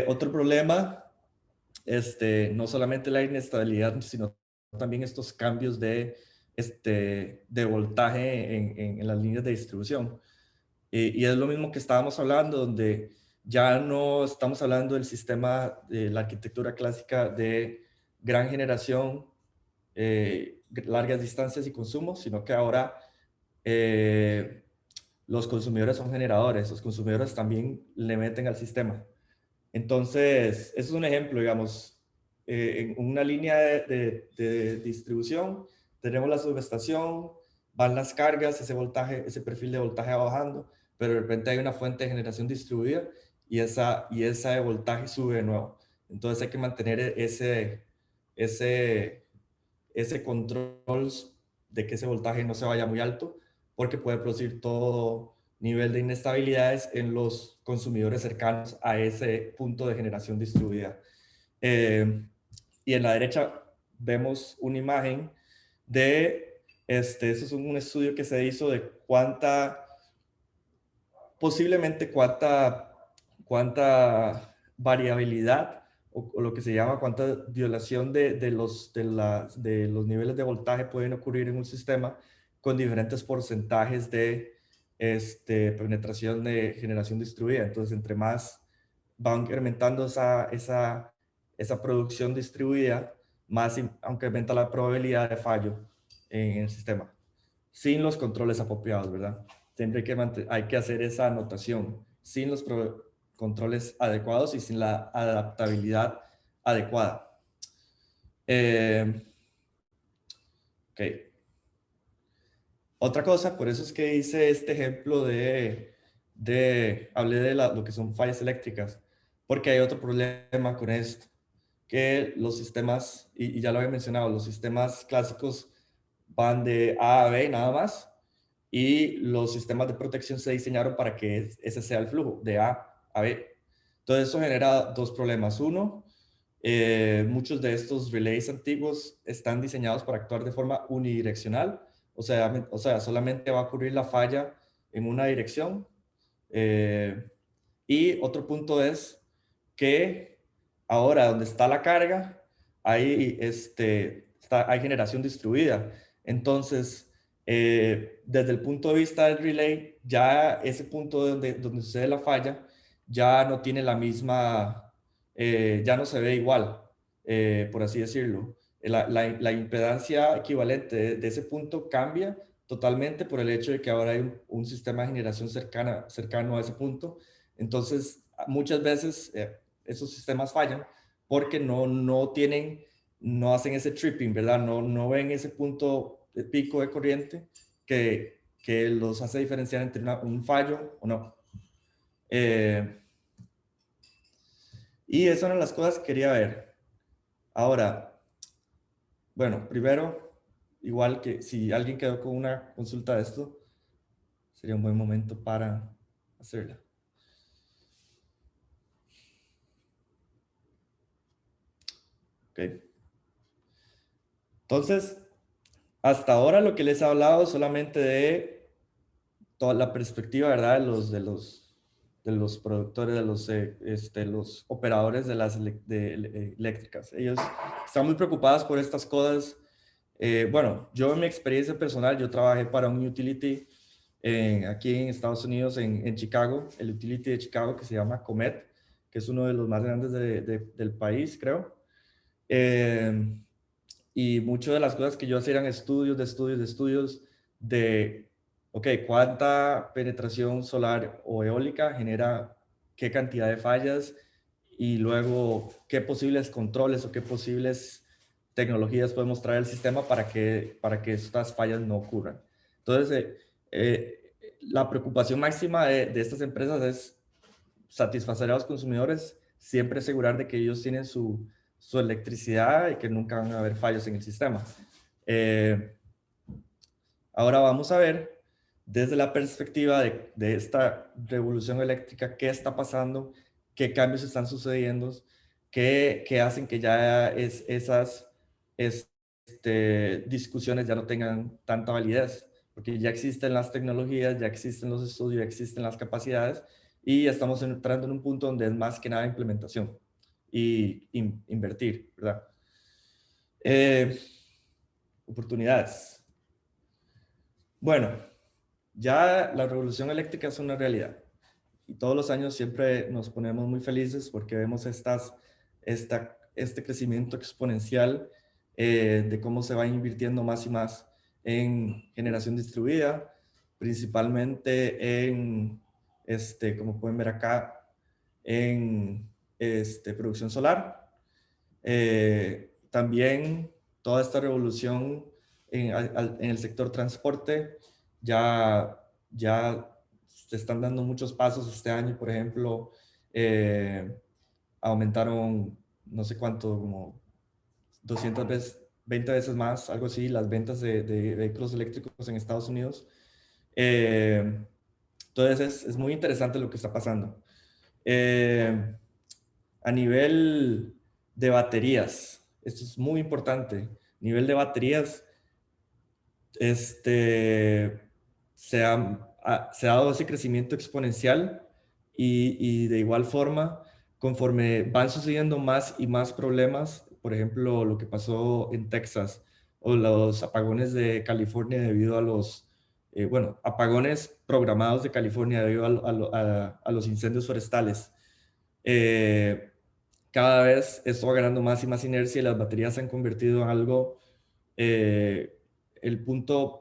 Speaker 3: Otro problema, no solamente la inestabilidad, sino también estos cambios de voltaje en las líneas de distribución. Y es lo mismo que estábamos hablando, donde ya no estamos hablando del sistema de la arquitectura clásica de gran generación, largas distancias y consumo, sino que ahora los consumidores son generadores, los consumidores también le meten al sistema. Entonces, eso es un ejemplo, digamos, en una línea de distribución, tenemos la subestación, van las cargas, ese perfil de voltaje va bajando, pero de repente hay una fuente de generación distribuida y esa de voltaje sube de nuevo. Entonces hay que mantener ese control de que ese voltaje no se vaya muy alto, porque puede producir todo nivel de inestabilidades en los consumidores cercanos a ese punto de generación distribuida. Y en la derecha vemos una imagen de, eso es un estudio que se hizo de posiblemente cuánta variabilidad o lo que se llama cuánta violación de los niveles de voltaje pueden ocurrir en un sistema con diferentes porcentajes de penetración de generación distribuida. Entonces, entre más va incrementando esa producción distribuida, más aumenta la probabilidad de fallo en el sistema, sin los controles apropiados, ¿verdad? Siempre hay que hacer esa anotación, sin los controles adecuados y sin la adaptabilidad adecuada. Ok. Otra cosa, por eso es que hice este ejemplo hablé de lo que son fallas eléctricas, porque hay otro problema con esto, que los sistemas, y ya lo había mencionado, los sistemas clásicos van de A a B nada más, y los sistemas de protección se diseñaron para que ese sea el flujo, de A a B. Entonces eso genera dos problemas. Uno, muchos de estos relays antiguos están diseñados para actuar de forma unidireccional, o sea, solamente va a ocurrir la falla en una dirección. Y otro punto es que ahora donde está la carga, hay generación distribuida. Entonces, desde el punto de vista del relay, ya ese punto donde sucede la falla, ya no tiene la misma, ya no se ve igual, por así decirlo. la impedancia equivalente de ese punto cambia totalmente por el hecho de que ahora hay un sistema de generación cercano a ese punto. Entonces, muchas veces esos sistemas fallan porque no hacen ese tripping, ¿verdad? No ven ese punto de pico de corriente que los hace diferenciar entre un fallo o no. Y esas eran las cosas que quería ver. Ahora, bueno, primero, igual que si alguien quedó con una consulta de esto, sería un buen momento para hacerla. Ok. Entonces, hasta ahora lo que les he hablado solamente de toda la perspectiva, ¿verdad? De los productores, los operadores de las eléctricas. Ellos están muy preocupados por estas cosas. Bueno, yo en mi experiencia personal, yo trabajé para un utility aquí en Estados Unidos, en Chicago, el utility de Chicago que se llama Comet, que es uno de los más grandes del país, creo. Y muchas de las cosas que yo hacía eran estudios de, ok, cuánta penetración solar o eólica genera qué cantidad de fallas y luego qué posibles controles o qué posibles tecnologías podemos traer al sistema para que estas fallas no ocurran. Entonces, la preocupación máxima de estas empresas es satisfacer a los consumidores, siempre asegurar de que ellos tienen su electricidad y que nunca van a haber fallos en el sistema. Ahora vamos a ver desde la perspectiva de esta revolución eléctrica qué está pasando, qué cambios están sucediendo, qué hacen que ya esas discusiones ya no tengan tanta validez, porque ya existen las tecnologías, ya existen los estudios, ya existen las capacidades y estamos entrando en un punto donde es más que nada implementación y invertir, ¿verdad? Oportunidades. Bueno, ya la revolución eléctrica es una realidad y todos los años siempre nos ponemos muy felices porque vemos este crecimiento exponencial de cómo se va invirtiendo más y más en generación distribuida, principalmente en, como pueden ver acá, en producción solar. También toda esta revolución en el sector transporte ya se están dando muchos pasos este año. Por ejemplo, aumentaron no sé cuánto, como 200 veces, 20 veces más, algo así, las ventas de vehículos eléctricos en Estados Unidos. Entonces es muy interesante lo que está pasando. A nivel de baterías, esto es muy importante. Nivel de baterías, se ha dado ese crecimiento exponencial y de igual forma, conforme van sucediendo más y más problemas, por ejemplo, lo que pasó en Texas o los apagones de California debido a los, apagones programados de California debido a los incendios forestales. Cada vez esto va ganando más y más inercia y las baterías se han convertido en algo, el punto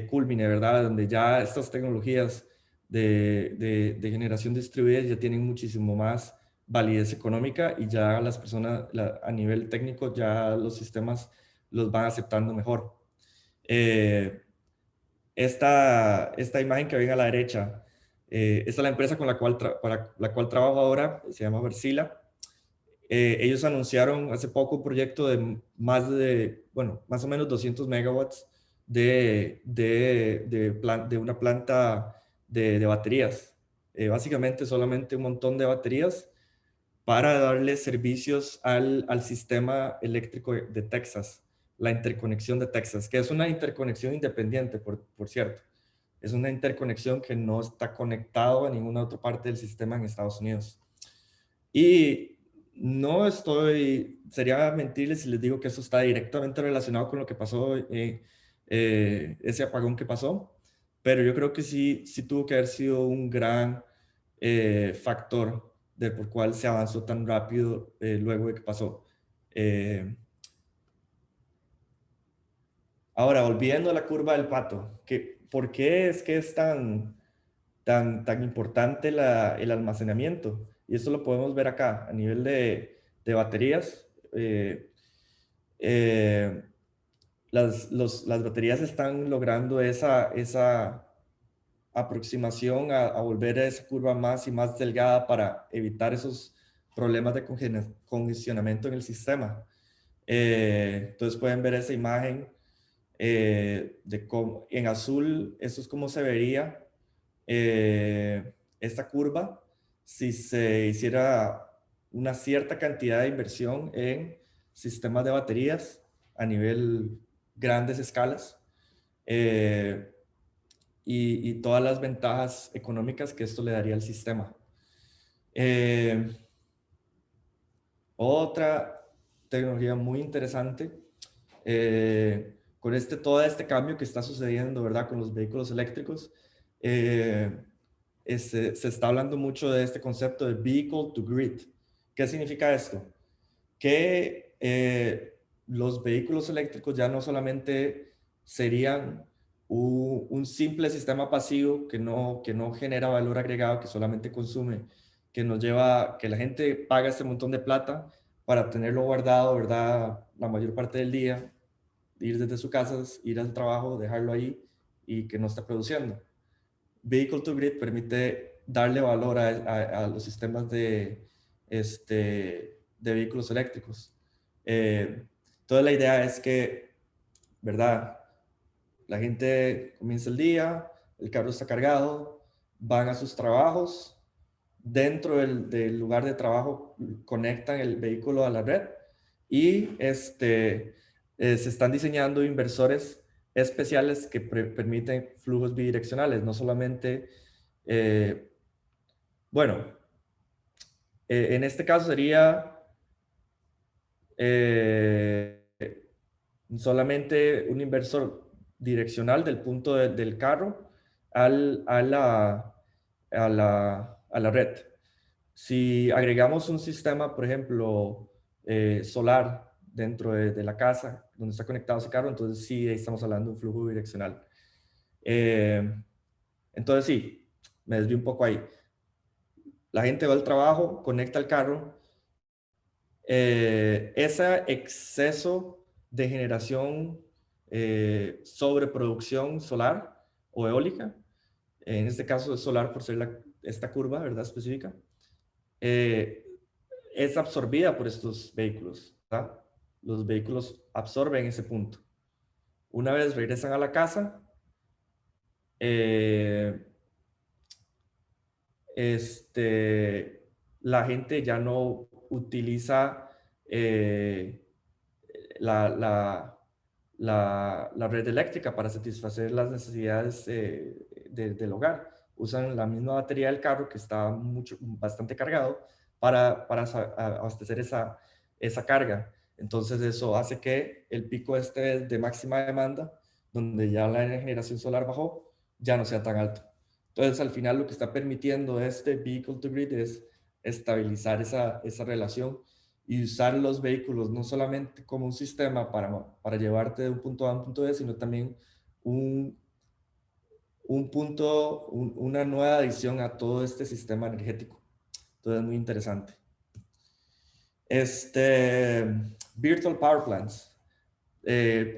Speaker 3: culmine, ¿verdad? Donde ya estas tecnologías de generación distribuida ya tienen muchísimo más validez económica y ya las personas a nivel técnico ya los sistemas los van aceptando mejor. Esta imagen que ven a la derecha, esta es la empresa para la cual trabajo ahora, se llama Versila. Ellos anunciaron hace poco un proyecto de más o menos 200 megawatts de una planta de baterías. Básicamente solamente un montón de baterías para darle servicios al sistema eléctrico de Texas, la interconexión de Texas, que es una interconexión independiente, por cierto. Es una interconexión que no está conectado a ninguna otra parte del sistema en Estados Unidos. Y sería mentirles si les digo que eso está directamente relacionado con lo que pasó, ese apagón que pasó, pero yo creo que sí tuvo que haber sido un gran factor de por cuál se avanzó tan rápido luego de que pasó. Ahora, volviendo a la curva del pato, ¿por qué es que es tan importante el almacenamiento? Y eso lo podemos ver acá, a nivel de baterías. Las baterías están logrando esa aproximación a volver a esa curva más y más delgada para evitar esos problemas de congestionamiento en el sistema. Entonces pueden ver esa imagen de cómo, en azul, esto es como se vería esta curva si se hiciera una cierta cantidad de inversión en sistemas de baterías a nivel grandes escalas. Y todas las ventajas económicas que esto le daría al sistema. Otra tecnología muy interesante, con todo este cambio que está sucediendo, ¿verdad? Con los vehículos eléctricos, se está hablando mucho de este concepto de vehicle to grid. ¿Qué significa esto? Que los vehículos eléctricos ya no solamente serían un simple sistema pasivo que no genera valor agregado, que solamente consume, que nos lleva, que la gente paga este montón de plata para tenerlo guardado, ¿verdad? La mayor parte del día, ir desde su casa, ir al trabajo, dejarlo ahí y que no esté produciendo. Vehicle to Grid permite darle valor a los sistemas de vehículos eléctricos. Toda la idea es que, ¿verdad? La gente comienza el día, el carro está cargado, van a sus trabajos, dentro del lugar de trabajo conectan el vehículo a la red y se están diseñando inversores especiales que permiten flujos bidireccionales, no solamente, en este caso sería solamente un inversor direccional del punto del carro a la red. Si agregamos un sistema, por ejemplo, solar dentro de la casa donde está conectado ese carro, entonces sí, ahí estamos hablando de un flujo bidireccional. Entonces sí, me desvío un poco ahí. La gente va al trabajo, conecta el carro. Ese exceso de generación, sobreproducción solar o eólica, en este caso es solar por ser esta curva, ¿verdad? Específica, es absorbida por estos vehículos, ¿verdad? Los vehículos absorben ese punto. Una vez regresan a la casa, la gente ya no utiliza la red eléctrica para satisfacer las necesidades del hogar. Usan la misma batería del carro que está bastante cargado para abastecer esa carga. Entonces eso hace que el pico de máxima demanda, donde ya la generación solar bajó, ya no sea tan alto. Entonces al final lo que está permitiendo este vehicle to grid es estabilizar esa relación y usar los vehículos no solamente como un sistema para llevarte de un punto A a un punto B, sino también una nueva adición a todo este sistema energético. Entonces es muy interesante. Virtual Power Plants.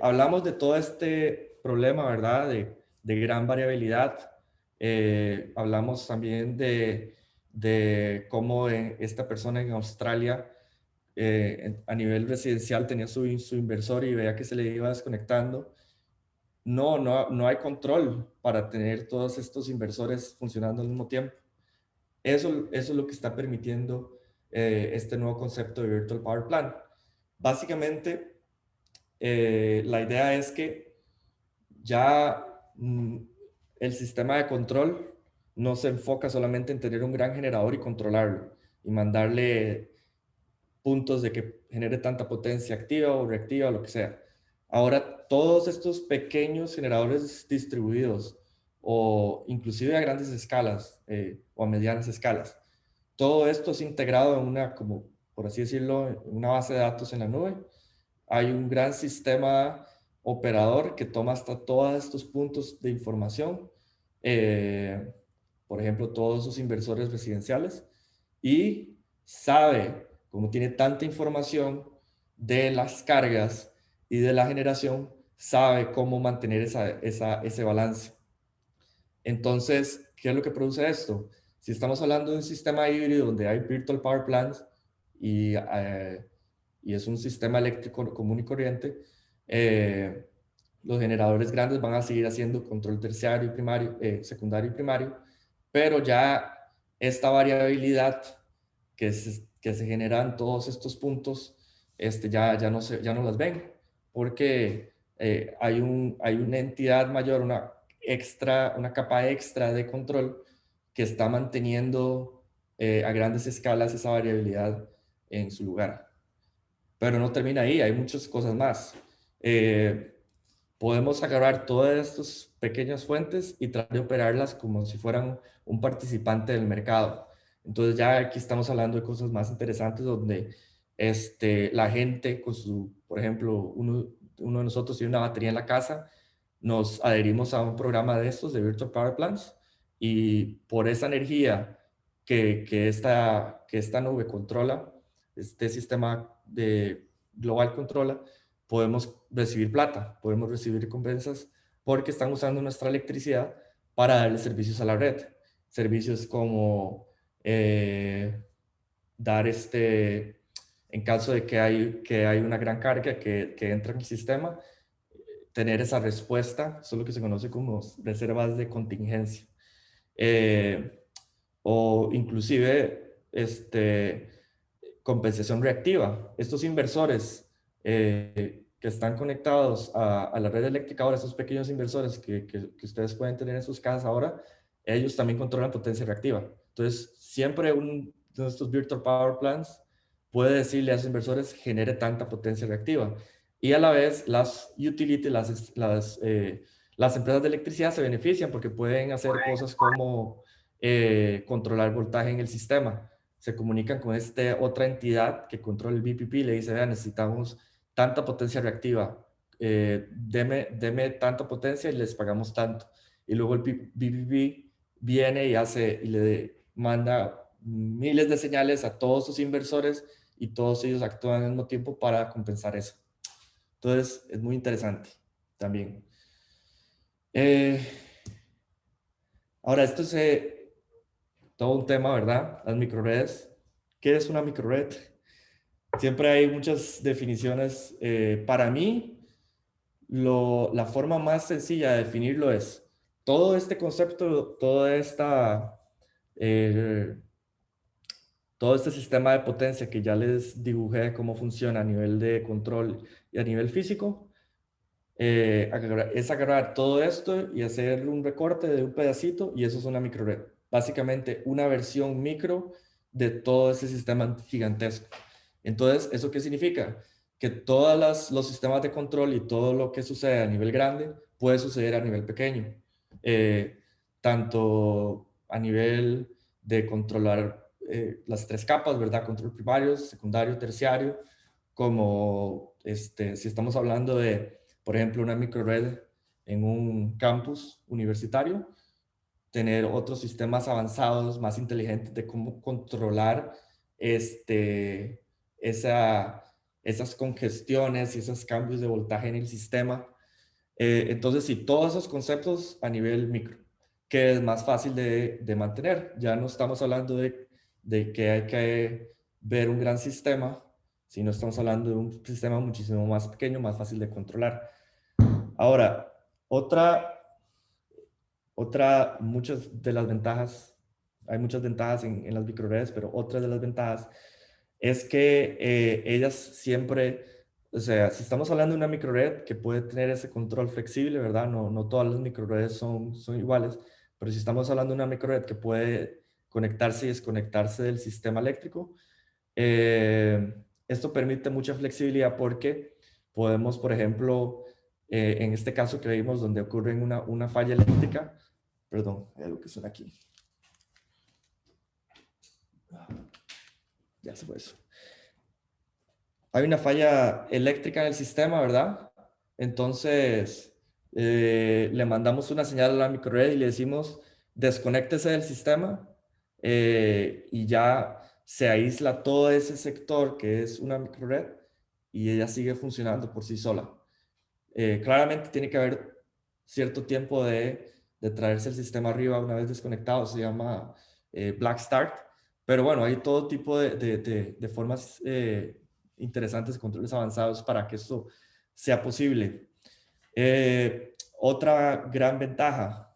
Speaker 3: Hablamos de todo este problema, ¿verdad? De gran variabilidad. Hablamos también de cómo esta persona en Australia a nivel residencial tenía su inversor y veía que se le iba desconectando. No hay control para tener todos estos inversores funcionando al mismo tiempo. Eso es lo que está permitiendo este nuevo concepto de Virtual Power Plant. Básicamente, la idea es que ya el sistema de control no se enfoca solamente en tener un gran generador y controlarlo y mandarle puntos de que genere tanta potencia activa o reactiva, lo que sea. Ahora, todos estos pequeños generadores distribuidos o inclusive a grandes escalas o a medianas escalas, todo esto es integrado en una, como por así decirlo, una base de datos en la nube. Hay un gran sistema operador que toma hasta todos estos puntos de información, por ejemplo, todos esos inversores residenciales, y sabe, como tiene tanta información de las cargas y de la generación, sabe cómo mantener ese balance. Entonces, ¿qué es lo que produce esto? Si estamos hablando de un sistema híbrido donde hay virtual power plants y es un sistema eléctrico común y corriente, los generadores grandes van a seguir haciendo control terciario y primario, secundario y primario, pero ya esta variabilidad que se generan todos estos puntos, ya no las ven, porque hay una entidad mayor, una capa extra de control que está manteniendo a grandes escalas esa variabilidad en su lugar. Pero no termina ahí, hay muchas cosas más. Podemos agarrar todas estas pequeñas fuentes y tratar de operarlas como si fueran un participante del mercado. Entonces ya aquí estamos hablando de cosas más interesantes donde la gente con por ejemplo, uno de nosotros tiene una batería en la casa, nos adherimos a un programa de estos, de Virtual Power Plants, y por esa energía que esta nube controla, este sistema de global controla, podemos recibir plata, podemos recibir recompensas porque están usando nuestra electricidad para darle servicios a la red. Servicios como dar en caso de que hay una gran carga que entra en el sistema, tener esa respuesta, eso es lo que se conoce como reservas de contingencia. O inclusive compensación reactiva. Estos inversores que están conectados a la red eléctrica ahora, estos pequeños inversores que ustedes pueden tener en sus casas ahora, ellos también controlan potencia reactiva. Entonces, siempre uno de estos virtual power plants puede decirle a esos inversores genere tanta potencia reactiva. Y a la vez, las utilities, las empresas de electricidad se benefician porque pueden hacer cosas como controlar voltaje en el sistema. Se comunican con otra entidad que controla el VPP y le dice, vea, necesitamos tanta potencia reactiva, deme tanta potencia y les pagamos tanto. Y luego el VPP viene y le manda miles de señales a todos sus inversores y todos ellos actúan al mismo tiempo para compensar eso. Entonces, es muy interesante también. Ahora, esto es todo un tema, ¿verdad? Las microredes. ¿Qué es una microred? Siempre hay muchas definiciones. Para mí, la forma más sencilla de definirlo es todo este concepto, todo este sistema de potencia que ya les dibujé cómo funciona a nivel de control y a nivel físico, es agarrar todo esto y hacer un recorte de un pedacito y eso es una microred. Básicamente una versión micro de todo ese sistema gigantesco. Entonces, ¿eso qué significa? Que todos los sistemas de control y todo lo que sucede a nivel grande puede suceder a nivel pequeño. Tanto a nivel de controlar las tres capas, ¿verdad? Control primario, secundario, terciario, como si estamos hablando de, por ejemplo, una microred en un campus universitario, tener otros sistemas avanzados, más inteligentes de cómo controlar esas congestiones y esos cambios de voltaje en el sistema. Entonces, sí, todos esos conceptos a nivel micro, que es más fácil de mantener. Ya no estamos hablando de que hay que ver un gran sistema, sino estamos hablando de un sistema muchísimo más pequeño, más fácil de controlar. Ahora, muchas de las ventajas, hay muchas ventajas en las microredes, pero otra de las ventajas es que ellas siempre, o sea, si estamos hablando de una microred que puede tener ese control flexible, ¿verdad? No todas las microredes son iguales, pero si estamos hablando de una microred que puede conectarse y desconectarse del sistema eléctrico, esto permite mucha flexibilidad porque podemos, por ejemplo, en este caso que vimos donde ocurre una falla eléctrica, perdón, hay algo que suena aquí. Ya se fue eso. Hay una falla eléctrica en el sistema, ¿verdad? Entonces, le mandamos una señal a la microred y le decimos, desconéctese del sistema y ya se aísla todo ese sector que es una microred y ella sigue funcionando por sí sola. Claramente tiene que haber cierto tiempo de traerse el sistema arriba una vez desconectado, se llama Black Start, pero bueno, hay todo tipo de formas interesantes de controles avanzados para que esto sea posible. Otra gran ventaja,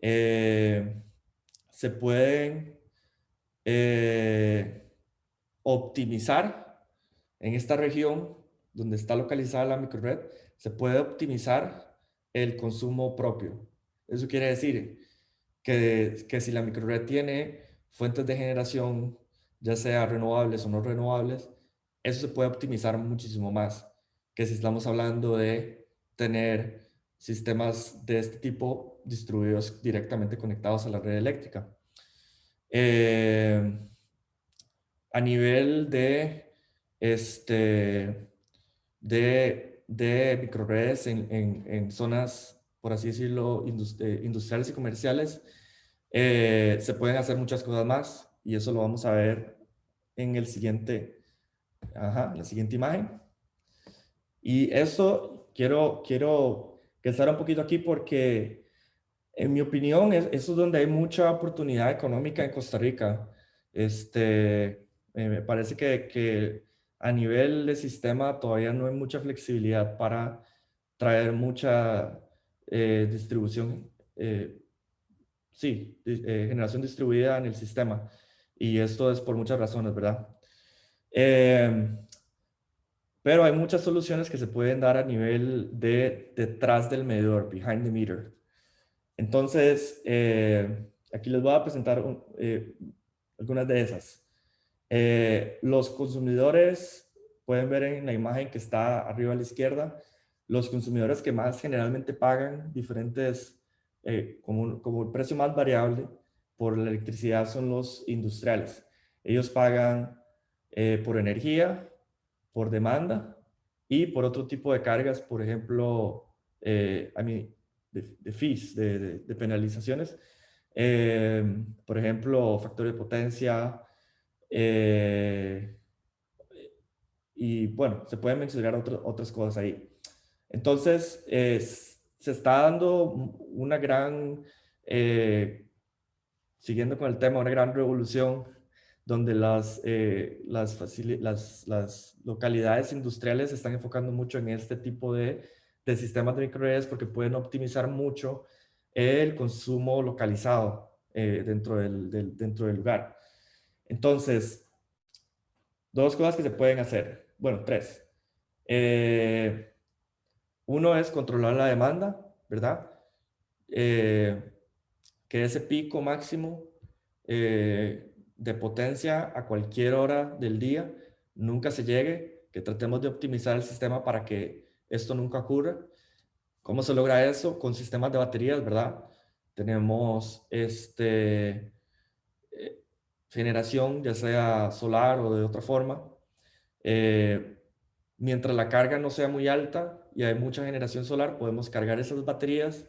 Speaker 3: se pueden optimizar en esta región donde está localizada la microred, se puede optimizar el consumo propio. Eso quiere decir que si la microred tiene fuentes de generación, ya sea renovables o no renovables, eso se puede optimizar muchísimo más que si estamos hablando de tener sistemas de este tipo distribuidos directamente conectados a la red eléctrica. A nivel de microredes en zonas, por así decirlo, industriales y comerciales, se pueden hacer muchas cosas más y eso lo vamos a ver en la siguiente imagen. Y eso quiero estar un poquito aquí porque, en mi opinión, eso es donde hay mucha oportunidad económica en Costa Rica. Me parece que a nivel de sistema todavía no hay mucha flexibilidad para traer mucha distribución, generación distribuida en el sistema. Y esto es por muchas razones, ¿verdad? Pero hay muchas soluciones que se pueden dar a nivel de detrás del medidor, behind the meter. Entonces, aquí les voy a presentar algunas de esas. Los consumidores, pueden ver en la imagen que está arriba a la izquierda, los consumidores que más generalmente pagan diferentes, como el precio más variable por la electricidad son los industriales. Ellos pagan por energía, por demanda y por otro tipo de cargas, por ejemplo, de fees, de penalizaciones. Por ejemplo, factor de potencia, y bueno, se pueden mencionar otras cosas ahí. Entonces, se está dando una gran, siguiendo con el tema, una gran revolución donde las localidades industriales se están enfocando mucho en este tipo de sistemas de microredes porque pueden optimizar mucho el consumo localizado dentro del lugar. Entonces, dos cosas que se pueden hacer. Bueno, tres. Uno es controlar la demanda, ¿verdad? Que ese pico máximo de potencia a cualquier hora del día nunca se llegue, que tratemos de optimizar el sistema para que esto nunca ocurra. ¿Cómo se logra eso? Con sistemas de baterías, ¿verdad? Tenemos generación, ya sea solar o de otra forma. Mientras la carga no sea muy alta y hay mucha generación solar, podemos cargar esas baterías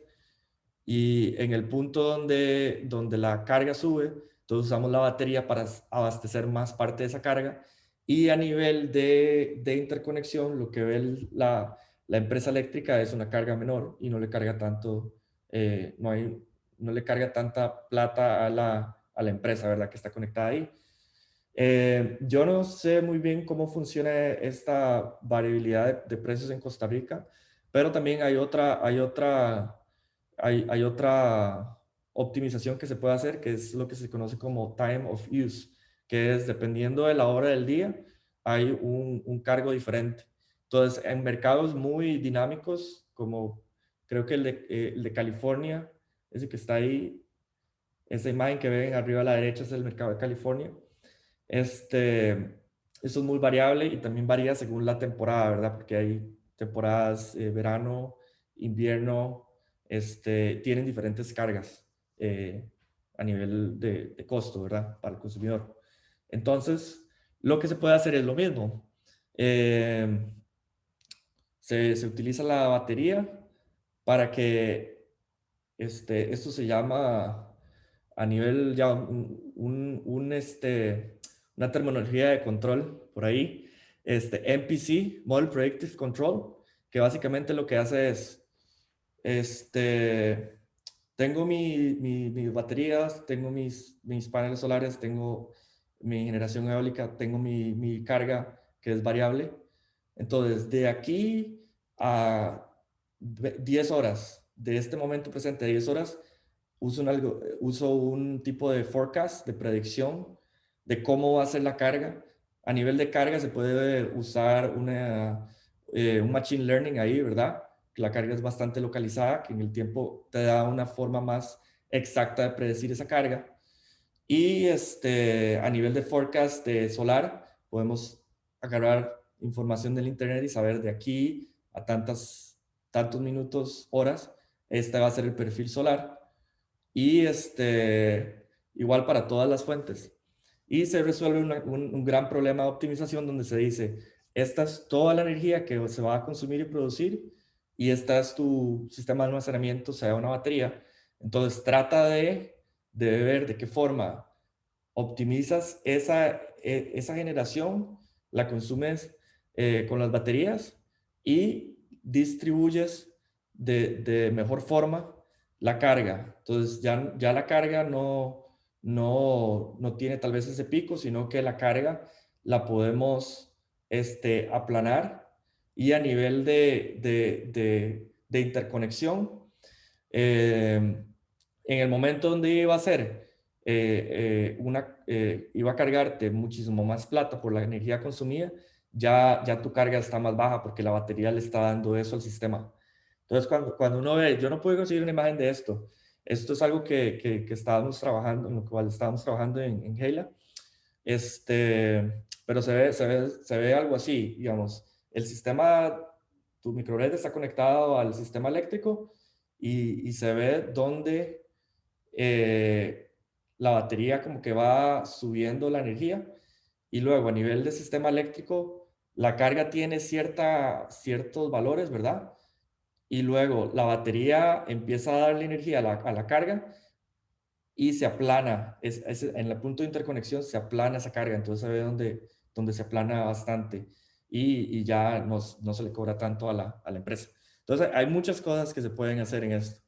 Speaker 3: y en el punto donde la carga sube, entonces usamos la batería para abastecer más parte de esa carga y a nivel de interconexión, lo que ve la empresa eléctrica es una carga menor y no le carga tanto, no le carga tanta plata a la empresa, ¿verdad? Que está conectada ahí. Yo no sé muy bien cómo funciona esta variabilidad de precios en Costa Rica, pero también hay otra optimización que se puede hacer, que es lo que se conoce como time of use, que es dependiendo de la hora del día, hay un cargo diferente. Entonces, en mercados muy dinámicos, como creo que el de California, ese que está ahí, esa imagen que ven arriba a la derecha es el mercado de California. Eso es muy variable y también varía según la temporada, ¿verdad? Porque hay temporadas, verano, invierno, tienen diferentes cargas a nivel de costo, ¿verdad? Para el consumidor. Entonces, lo que se puede hacer es lo mismo. se utiliza la batería para que esto se llama a nivel ya una terminología de control por ahí, MPC, Model Predictive Control, que básicamente lo que hace es, tengo mis baterías, tengo mis paneles solares, tengo mi generación eólica, tengo mi carga que es variable. Entonces, de aquí a 10 horas, de este momento presente a 10 horas, uso un tipo de forecast, de predicción de cómo va a ser la carga. A nivel de carga se puede usar un machine learning ahí, ¿verdad? Que la carga es bastante localizada, que en el tiempo te da una forma más exacta de predecir esa carga. Y a nivel de forecast de solar, podemos agarrar información del internet y saber de aquí a tantos minutos, horas, este va a ser el perfil solar. Y igual para todas las fuentes. Y se resuelve un gran problema de optimización donde se dice, esta es toda la energía que se va a consumir y producir y esta es tu sistema de almacenamiento, sea una batería. Entonces trata de ver de qué forma optimizas esa generación, la consumes con las baterías y distribuyes de mejor forma la carga. Entonces ya la carga no tiene tal vez ese pico, sino que la carga la podemos aplanar y a nivel de interconexión, en el momento donde iba a ser iba a cargarte muchísimo más plata por la energía consumida, ya tu carga está más baja porque la batería le está dando eso al sistema. Entonces, cuando uno ve, yo no puedo conseguir una imagen de esto. Esto es algo que estábamos trabajando, en lo cual estábamos trabajando en Hela. Pero se ve algo así, digamos. El sistema, tu microred está conectado al sistema eléctrico y se ve donde la batería como que va subiendo la energía y luego a nivel de sistema eléctrico la carga tiene ciertos valores, ¿verdad? Y luego la batería empieza a darle energía a la carga y se aplana, en el punto de interconexión se aplana esa carga, entonces se ve donde se aplana bastante y ya no se le cobra tanto a la empresa. Entonces hay muchas cosas que se pueden hacer en esto.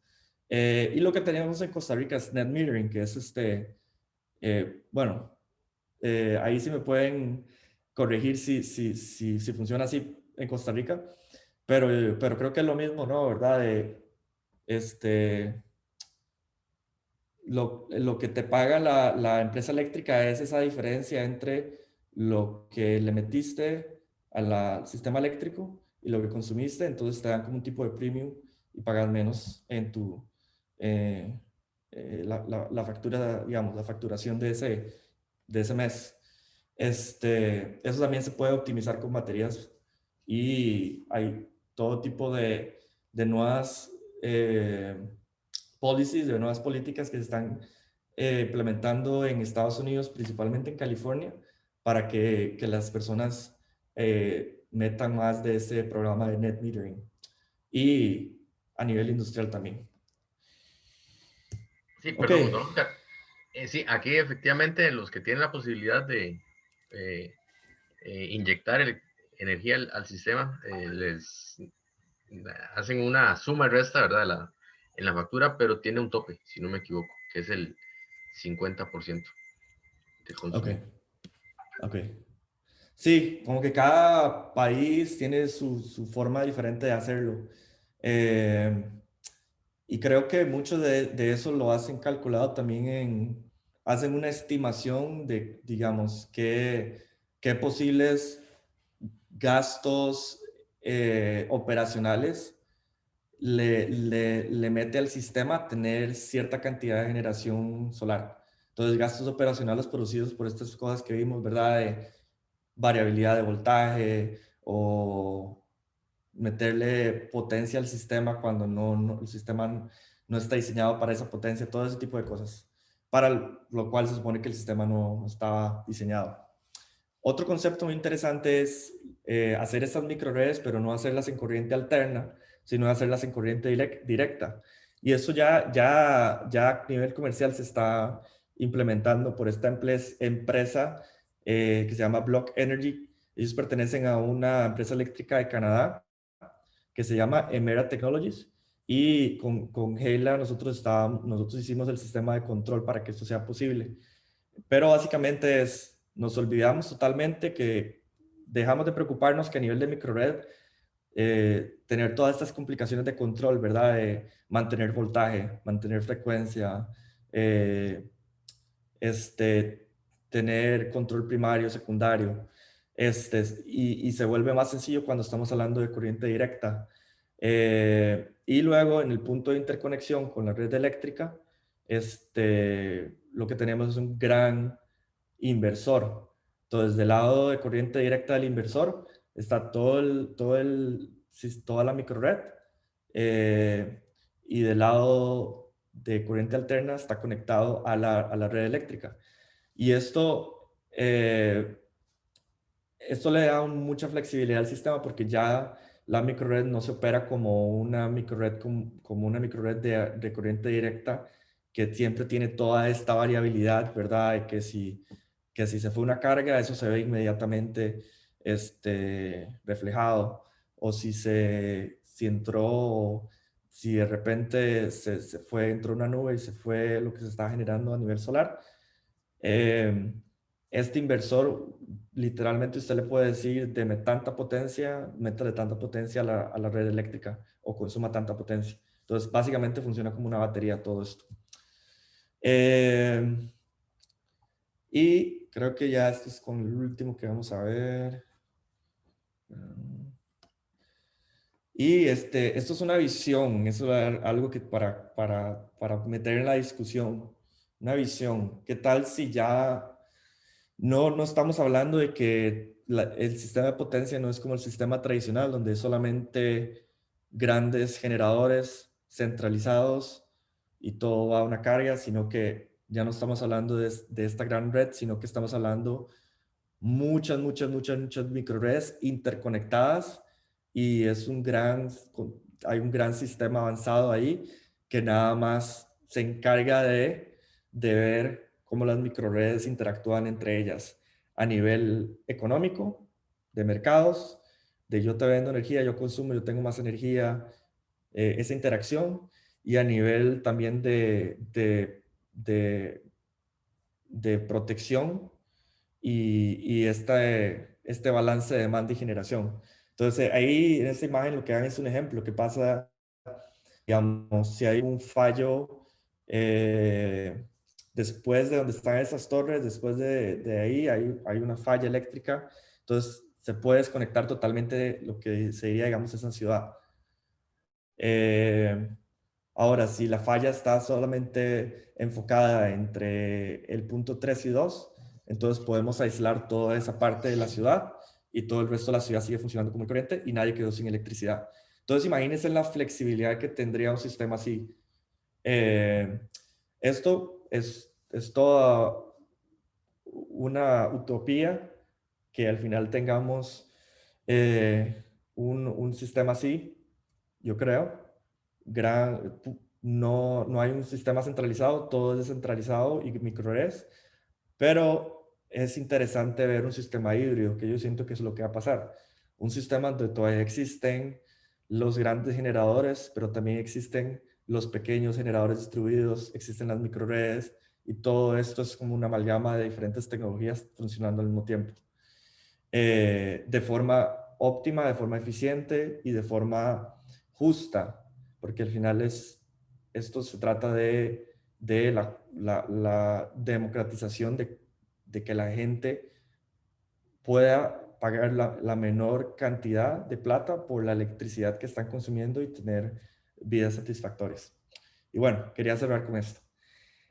Speaker 3: Y lo que tenemos en Costa Rica es net metering, que es bueno, ahí sí me pueden corregir si funciona así en Costa Rica, pero creo que es lo mismo, ¿no? ¿Verdad? Lo que te paga la empresa eléctrica es esa diferencia entre lo que le metiste al sistema eléctrico y lo que consumiste, entonces te dan como un tipo de premium y pagas menos en la factura, digamos, la facturación de ese mes. Eso también se puede optimizar con baterías y hay todo tipo de nuevas policies, de nuevas políticas que se están implementando en Estados Unidos, principalmente en California, para que las personas metan más de ese programa de net metering y a nivel industrial también.
Speaker 5: Sí, perdón, don Oscar. Sí, aquí efectivamente los que tienen la posibilidad de inyectar energía al sistema les hacen una suma y resta, ¿verdad? En la factura, pero tiene un tope, si no me equivoco, que es el 50% de consumo.
Speaker 3: Ok. Sí, como que cada país tiene su forma diferente de hacerlo. Y creo que mucho de eso lo hacen calculado también hacen una estimación de, digamos, qué posibles gastos operacionales le mete al sistema tener cierta cantidad de generación solar. Entonces, gastos operacionales producidos por estas cosas que vimos, ¿verdad? De variabilidad de voltaje o meterle potencia al sistema cuando el sistema no está diseñado para esa potencia, todo ese tipo de cosas, para lo cual se supone que el sistema no estaba diseñado. Otro concepto muy interesante es hacer estas microredes, pero no hacerlas en corriente alterna, sino hacerlas en corriente directa. Y eso ya a nivel comercial se está implementando por esta empresa que se llama Block Energy. Ellos pertenecen a una empresa eléctrica de Canadá que se llama Emera Technologies. Y con Hela nosotros hicimos el sistema de control para que esto sea posible. Pero básicamente nos olvidamos totalmente que dejamos de preocuparnos que a nivel de microred tener todas estas complicaciones de control, ¿verdad? De mantener voltaje, mantener frecuencia, tener control primario, secundario, y se vuelve más sencillo cuando estamos hablando de corriente directa. Y luego en el punto de interconexión con la red eléctrica, lo que tenemos es un gran inversor. Entonces, del lado de corriente directa del inversor está toda la microred, y del lado de corriente alterna está conectado a la red eléctrica. Y esto le da mucha flexibilidad al sistema porque ya la microred no se opera como una microred, como una microred de corriente directa que siempre tiene toda esta variabilidad, ¿verdad? De que si se fue una carga, eso se ve inmediatamente reflejado. O si de repente entró una nube y se fue lo que se está generando a nivel solar. Este inversor, literalmente usted le puede decir, deme tanta potencia, métale tanta potencia a la red eléctrica o consuma tanta potencia. Entonces, básicamente funciona como una batería todo esto. Y creo que ya esto es con el último que vamos a ver. Y esto es una visión, eso es algo que para meter en la discusión, una visión. ¿Qué tal si ya no estamos hablando de que el sistema de potencia no es como el sistema tradicional, donde es solamente grandes generadores centralizados y todo va a una carga, sino que ya no estamos hablando de esta gran red, sino que estamos hablando muchas microredes interconectadas y hay un gran sistema avanzado ahí que nada más se encarga de ver cómo las microredes interactúan entre ellas a nivel económico, de mercados, de yo te vendo energía, yo consumo, yo tengo más energía, esa interacción, y a nivel también de protección y este balance de demanda y generación. Entonces, ahí en esta imagen lo que dan es un ejemplo que pasa, digamos, si hay un fallo después de donde están esas torres, después de ahí hay una falla eléctrica, entonces se puede desconectar totalmente lo que sería, digamos, esa ciudad. Ahora, si la falla está solamente enfocada entre el punto 3 y 2, entonces podemos aislar toda esa parte de la ciudad y todo el resto de la ciudad sigue funcionando como corriente y nadie quedó sin electricidad. Entonces, imagínense la flexibilidad que tendría un sistema así. Esto es toda una utopía que al final tengamos un sistema así, yo creo. No hay un sistema centralizado, todo es descentralizado y microredes, pero es interesante ver un sistema híbrido, que yo siento que es lo que va a pasar. Un sistema donde todavía existen los grandes generadores, pero también existen los pequeños generadores distribuidos, existen las microredes, y todo esto es como una amalgama de diferentes tecnologías funcionando al mismo tiempo. De forma óptima, de forma eficiente y de forma justa, porque al final esto se trata de la democratización de que la gente pueda pagar la menor cantidad de plata por la electricidad que están consumiendo y tener vidas satisfactorias. Y bueno, quería cerrar con esto.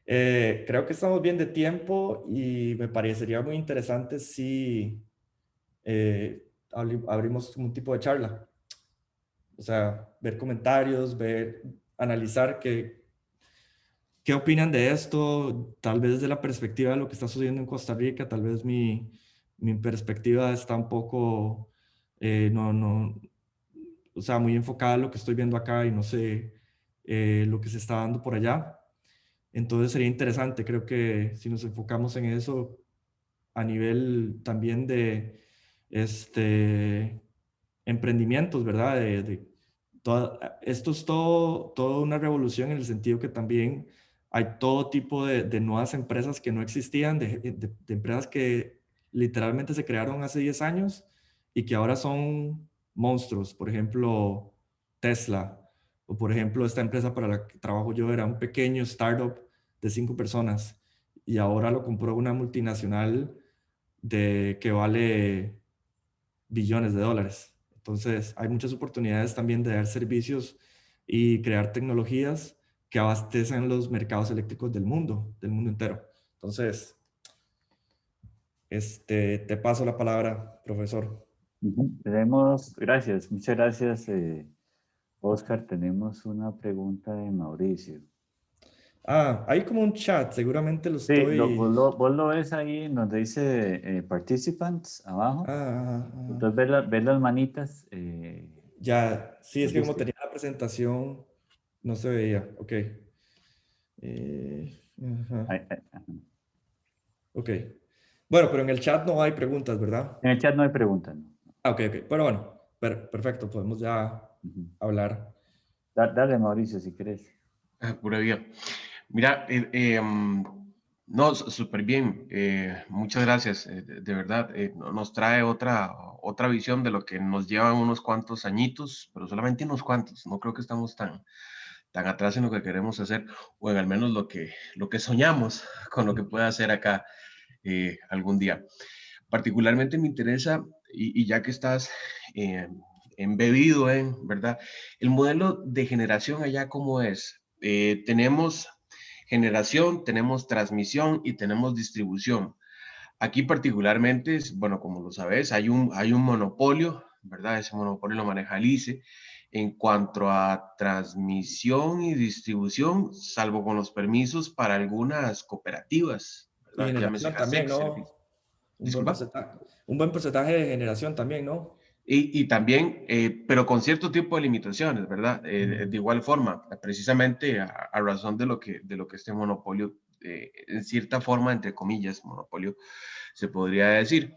Speaker 3: Creo que estamos bien de tiempo y me parecería muy interesante si abrimos un tipo de charla. O sea, ver comentarios, analizar qué opinan de esto, tal vez desde la perspectiva de lo que está sucediendo en Costa Rica, tal vez mi mi perspectiva está un poco, o sea, muy enfocada a lo que estoy viendo acá y no sé lo que se está dando por allá. Entonces sería interesante, creo que si nos enfocamos en eso a nivel también de emprendimientos, ¿verdad? Esto es todo una revolución en el sentido que también hay todo tipo de nuevas empresas que no existían, de empresas que literalmente se crearon hace 10 años y que ahora son monstruos. Por ejemplo, Tesla, o por ejemplo, esta empresa para la que trabajo yo era un pequeño startup de 5 personas y ahora lo compró una multinacional que vale billones de dólares. Entonces, hay muchas oportunidades también de dar servicios y crear tecnologías que abastecen los mercados eléctricos del mundo entero. Entonces, te paso la palabra, profesor.
Speaker 2: Gracias, muchas gracias, Oscar. Tenemos una pregunta de Mauricio.
Speaker 3: Hay como un chat, seguramente lo
Speaker 2: Sí,
Speaker 3: estoy...
Speaker 2: vos lo ves ahí donde dice participants abajo. Entonces ves las manitas.
Speaker 3: Ya, sí,
Speaker 2: ¿Lo
Speaker 3: es que como
Speaker 2: viste?
Speaker 3: tenía la presentación, no se veía. Ok. Ajá.
Speaker 2: Ajá.
Speaker 3: Ok. Bueno, pero en el chat no hay preguntas, ¿verdad?
Speaker 2: En el chat no hay preguntas, ¿no?
Speaker 3: Ok, ok. Pero bueno, perfecto, podemos ya
Speaker 2: Ujú.
Speaker 3: hablar.
Speaker 2: Dale, Mauricio, si querés.
Speaker 4: Pura vida. Mira, no, súper bien. Muchas gracias. De verdad, nos trae otra visión de lo que nos llevan unos cuantos añitos, pero solamente unos cuantos. No creo que estamos tan atrás en lo que queremos hacer, o en al menos lo que soñamos con lo que pueda hacer acá algún día. Particularmente me interesa, y ya que estás eh, embebido en, ¿verdad? El modelo de generación allá, ¿cómo es? Tenemos generación, tenemos transmisión y tenemos distribución. Aquí particularmente, bueno, como lo sabes, hay un monopolio, ¿verdad? Ese monopolio lo maneja el ICE en cuanto a transmisión y distribución, salvo con los permisos para algunas cooperativas,
Speaker 3: Y
Speaker 4: ¿verdad? Llámese
Speaker 3: generación también,
Speaker 4: GASEC,
Speaker 3: ¿no?
Speaker 4: Disculpa.
Speaker 3: Un buen porcentaje de generación también, ¿no?
Speaker 4: Y también, pero con cierto tipo de limitaciones, ¿verdad? De igual forma, precisamente a razón de lo que este monopolio, en cierta forma, entre comillas, monopolio, se podría decir.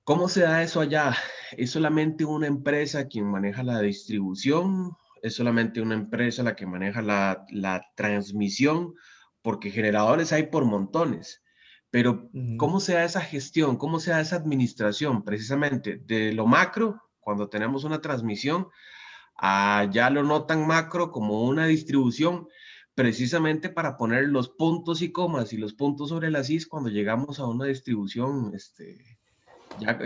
Speaker 4: ¿Cómo se da eso allá? ¿Es solamente una empresa quien maneja la distribución? ¿Es solamente una empresa la que maneja la transmisión? Porque generadores hay por montones. Pero
Speaker 3: Ujú.
Speaker 4: ¿cómo se da esa gestión? ¿Cómo se da esa administración? Precisamente de lo macro, cuando tenemos una transmisión, a ya lo no tan macro como una distribución, precisamente para poner los puntos y comas y los puntos sobre las is cuando llegamos a una distribución, ya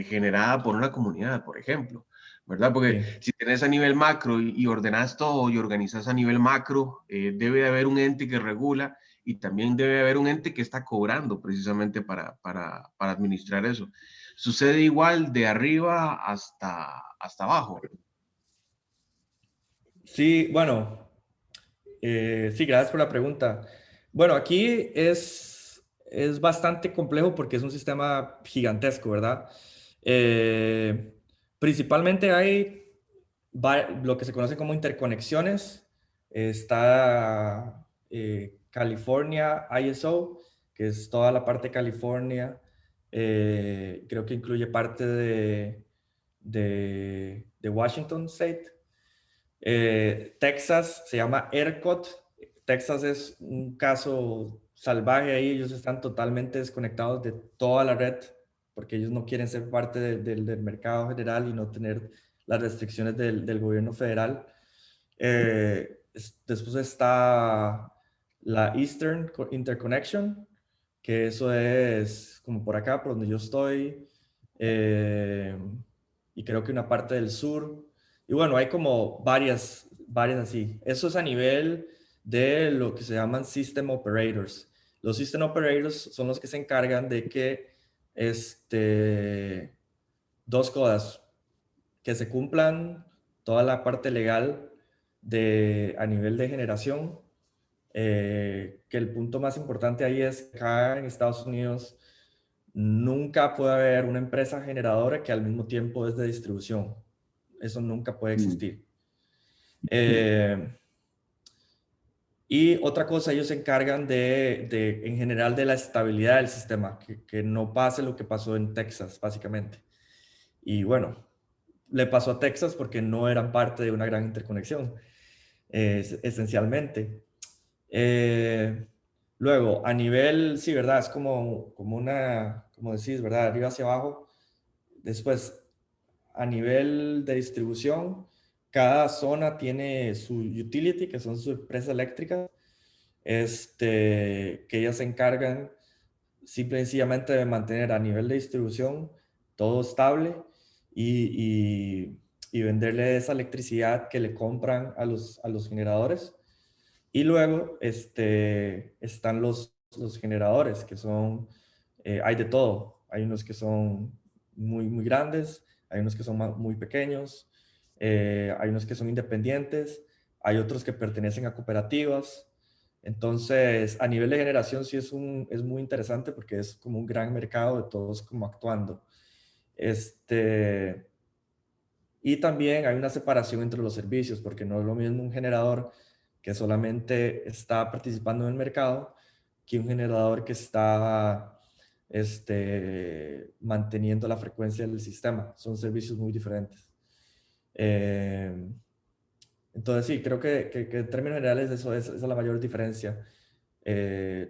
Speaker 4: generada por una comunidad, por ejemplo, ¿verdad? Porque
Speaker 3: Sí.
Speaker 4: si tenés a nivel macro y ordenas todo y organizas a nivel macro, debe de haber un ente que regula y también debe de haber un ente que está cobrando precisamente para administrar eso. Sucede igual de arriba hasta abajo.
Speaker 3: Sí, bueno, sí, gracias por la pregunta. Bueno, aquí es bastante complejo porque es un sistema gigantesco, ¿verdad? Eh, Principalmente hay lo que se conoce como interconexiones. Está California ISO, que es toda la parte de California. Creo que incluye parte de Washington State. Texas se llama ERCOT. Texas es un caso salvaje ahí. Ellos están totalmente desconectados de toda la red porque ellos no quieren ser parte del mercado general y no tener las restricciones del gobierno federal. Después está la Eastern Interconnection, que eso es como por acá, por donde yo estoy, eh, y creo que una parte del sur. Y bueno, hay como varias así. Eso es a nivel de lo que se llaman System Operators. Los System Operators son los que se encargan de que dos cosas, que se cumplan toda la parte legal a nivel de generación, que el punto más importante ahí es que acá en Estados Unidos nunca puede haber una empresa generadora que al mismo tiempo es de distribución. Eso nunca puede existir. Y otra cosa, ellos se encargan en general de la estabilidad del sistema, que no pase lo que pasó en Texas, básicamente. Y bueno, le pasó a Texas porque no eran parte de una gran interconexión, esencialmente. Luego, a nivel, sí, ¿verdad? Es como como decís, ¿verdad? Arriba hacia abajo. Después, a nivel de distribución, cada zona tiene su utility, que son sus empresas eléctricas, que ellas se encargan simple y sencillamente de mantener a nivel de distribución todo estable y venderle esa electricidad que le compran a los generadores. Y luego están los generadores, que son, hay de todo. Hay unos que son muy grandes, hay unos que son muy pequeños, hay unos que son independientes, hay otros que pertenecen a cooperativas. Entonces, a nivel de generación sí es muy interesante porque es como un gran mercado de todos como actuando. Y también hay una separación entre los servicios, porque no es lo mismo un generador que solamente está participando en el mercado que un generador que está manteniendo la frecuencia del sistema. Son servicios muy diferentes. Entonces, sí, creo que en términos generales esa es la mayor diferencia.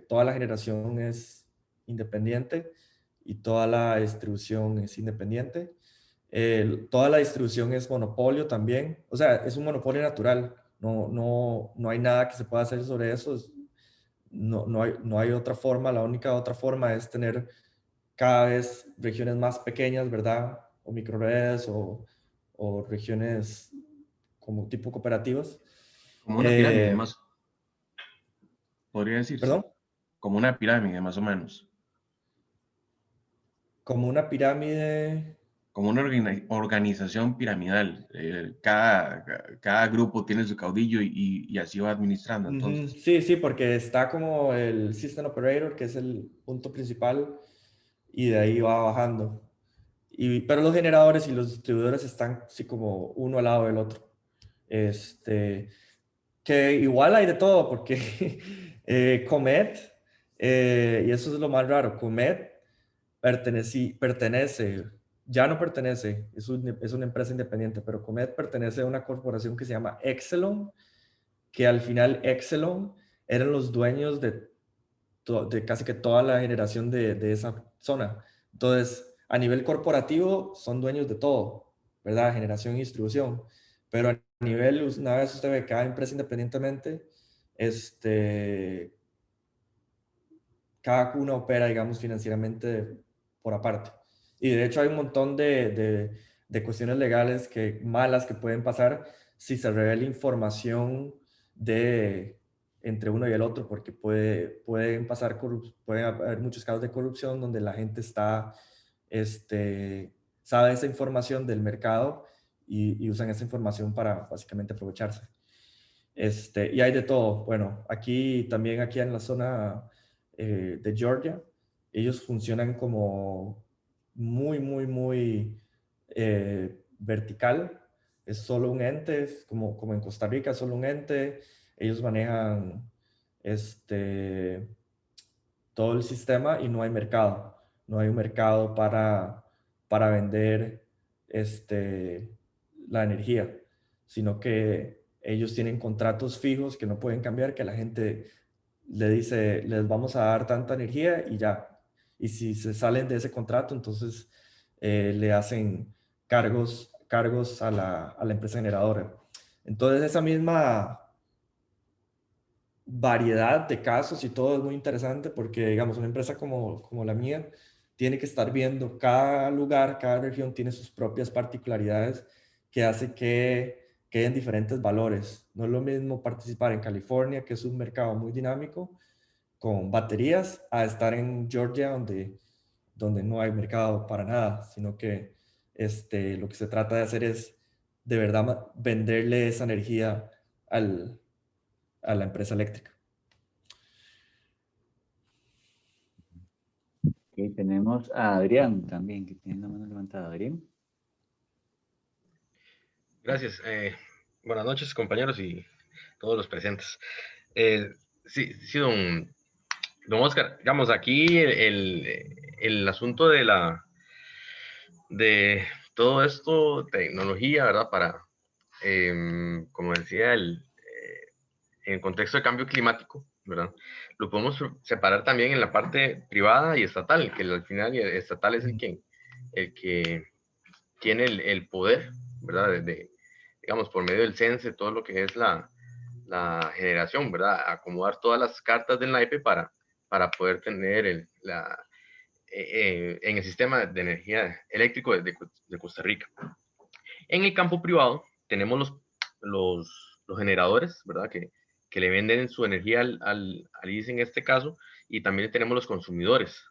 Speaker 3: Toda la generación es independiente y toda la distribución es independiente. Toda la distribución es monopolio también, o sea, es un monopolio natural, no hay nada que se pueda hacer sobre eso, no hay otra forma, la única otra forma es tener cada vez regiones más pequeñas, ¿verdad? O microredes o regiones como tipo cooperativas.
Speaker 4: Como una pirámide, más, podría decirse.
Speaker 3: Perdón,
Speaker 4: Como una pirámide, más o menos.
Speaker 3: como una pirámide.
Speaker 4: Como una organización piramidal. Cada grupo tiene su caudillo y así va administrando. Entonces,
Speaker 3: Sí, sí, porque está como el System Operator, que es el punto principal, y de ahí va bajando. Pero los generadores y los distribuidores están así como uno al lado del otro. Que igual hay de todo, porque Comet, y eso es lo más raro, Comet pertenece, ya no pertenece, es una empresa independiente, pero Comet pertenece a una corporación que se llama Exelon, que al final Exelon eran los dueños de casi que toda la generación de esa zona. Entonces, a nivel corporativo, son dueños de todo, ¿verdad? Generación y distribución. Pero a nivel, una vez usted ve cada empresa independientemente, cada una opera, digamos, financieramente por aparte. Y de hecho hay un montón de cuestiones legales malas que pueden pasar si se revela información entre uno y el otro, porque pueden pueden haber muchos casos de corrupción donde la gente sabe esa información del mercado y usan esa información para básicamente aprovecharse. Y hay de todo. Bueno, aquí en la zona de Georgia, ellos funcionan como muy vertical. Es solo un ente, es como en Costa Rica, solo un ente. Ellos manejan todo el sistema y no hay mercado. No hay un mercado para vender la energía, sino que ellos tienen contratos fijos que no pueden cambiar, que la gente le dice, les vamos a dar tanta energía y ya. Y si se salen de ese contrato, entonces le hacen cargos a la empresa generadora. Entonces esa misma variedad de casos y todo es muy interesante porque, digamos, una empresa como la mía tiene que estar viendo cada lugar, cada región tiene sus propias particularidades que hace que queden diferentes valores. No es lo mismo participar en California, que es un mercado muy dinámico, con baterías, a estar en Georgia, donde no hay mercado para nada, sino que lo que se trata de hacer es de verdad venderle esa energía a la empresa eléctrica.
Speaker 2: Ok, tenemos a Adrián también, que tiene la mano levantada. Adrián.
Speaker 5: Gracias. Buenas noches, compañeros y todos los presentes. Sí, don Oscar, digamos, aquí el asunto de todo esto, tecnología, ¿verdad? Para, como decía, en el contexto de cambio climático, ¿verdad? Lo podemos separar también en la parte privada y estatal, que al final el estatal es el que tiene el poder, ¿verdad? Digamos, por medio del CENSE, todo lo que es la generación, ¿verdad? Acomodar todas las cartas del naipe para poder tener en el sistema de energía eléctrico de Costa Rica. En el campo privado tenemos los generadores, ¿verdad? Que le venden su energía al ICE en este caso, y también tenemos los consumidores.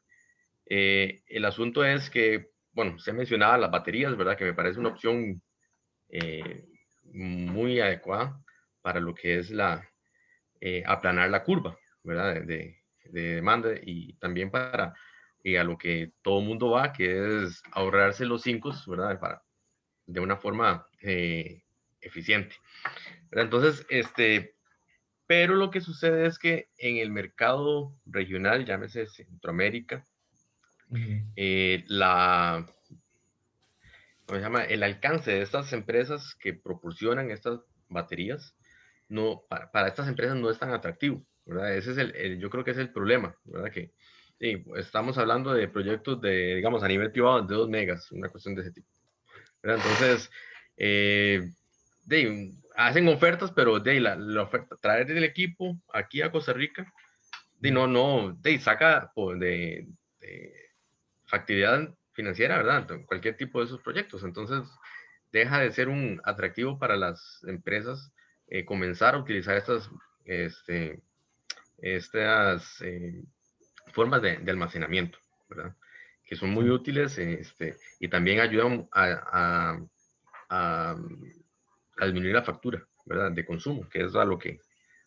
Speaker 5: El asunto es que, bueno, se mencionaba las baterías, ¿verdad? Que me parece una opción muy adecuada para lo que es aplanar la curva, ¿verdad? De demanda, y también para a lo que todo el mundo va, que es ahorrarse los 5, ¿verdad? De una forma eficiente, ¿verdad? Entonces, pero lo que sucede es que en el mercado regional, llámese Centroamérica, ¿cómo se llama? El alcance de estas empresas que proporcionan estas baterías, no, para estas empresas no es tan atractivo, ¿verdad? Ese es yo creo que es el problema, ¿verdad? Que sí, estamos hablando de proyectos de, digamos, a nivel privado de 2 megas, una cuestión de ese tipo, ¿verdad? Entonces, hacen ofertas, pero la oferta, traer el equipo aquí a Costa Rica, saca de factibilidad financiera, ¿verdad? Cualquier tipo de esos proyectos. Entonces, deja de ser un atractivo para las empresas comenzar a utilizar estas formas de almacenamiento, ¿verdad? Que son muy útiles, y también ayudan a disminuir la factura, ¿verdad? De consumo, que es a lo que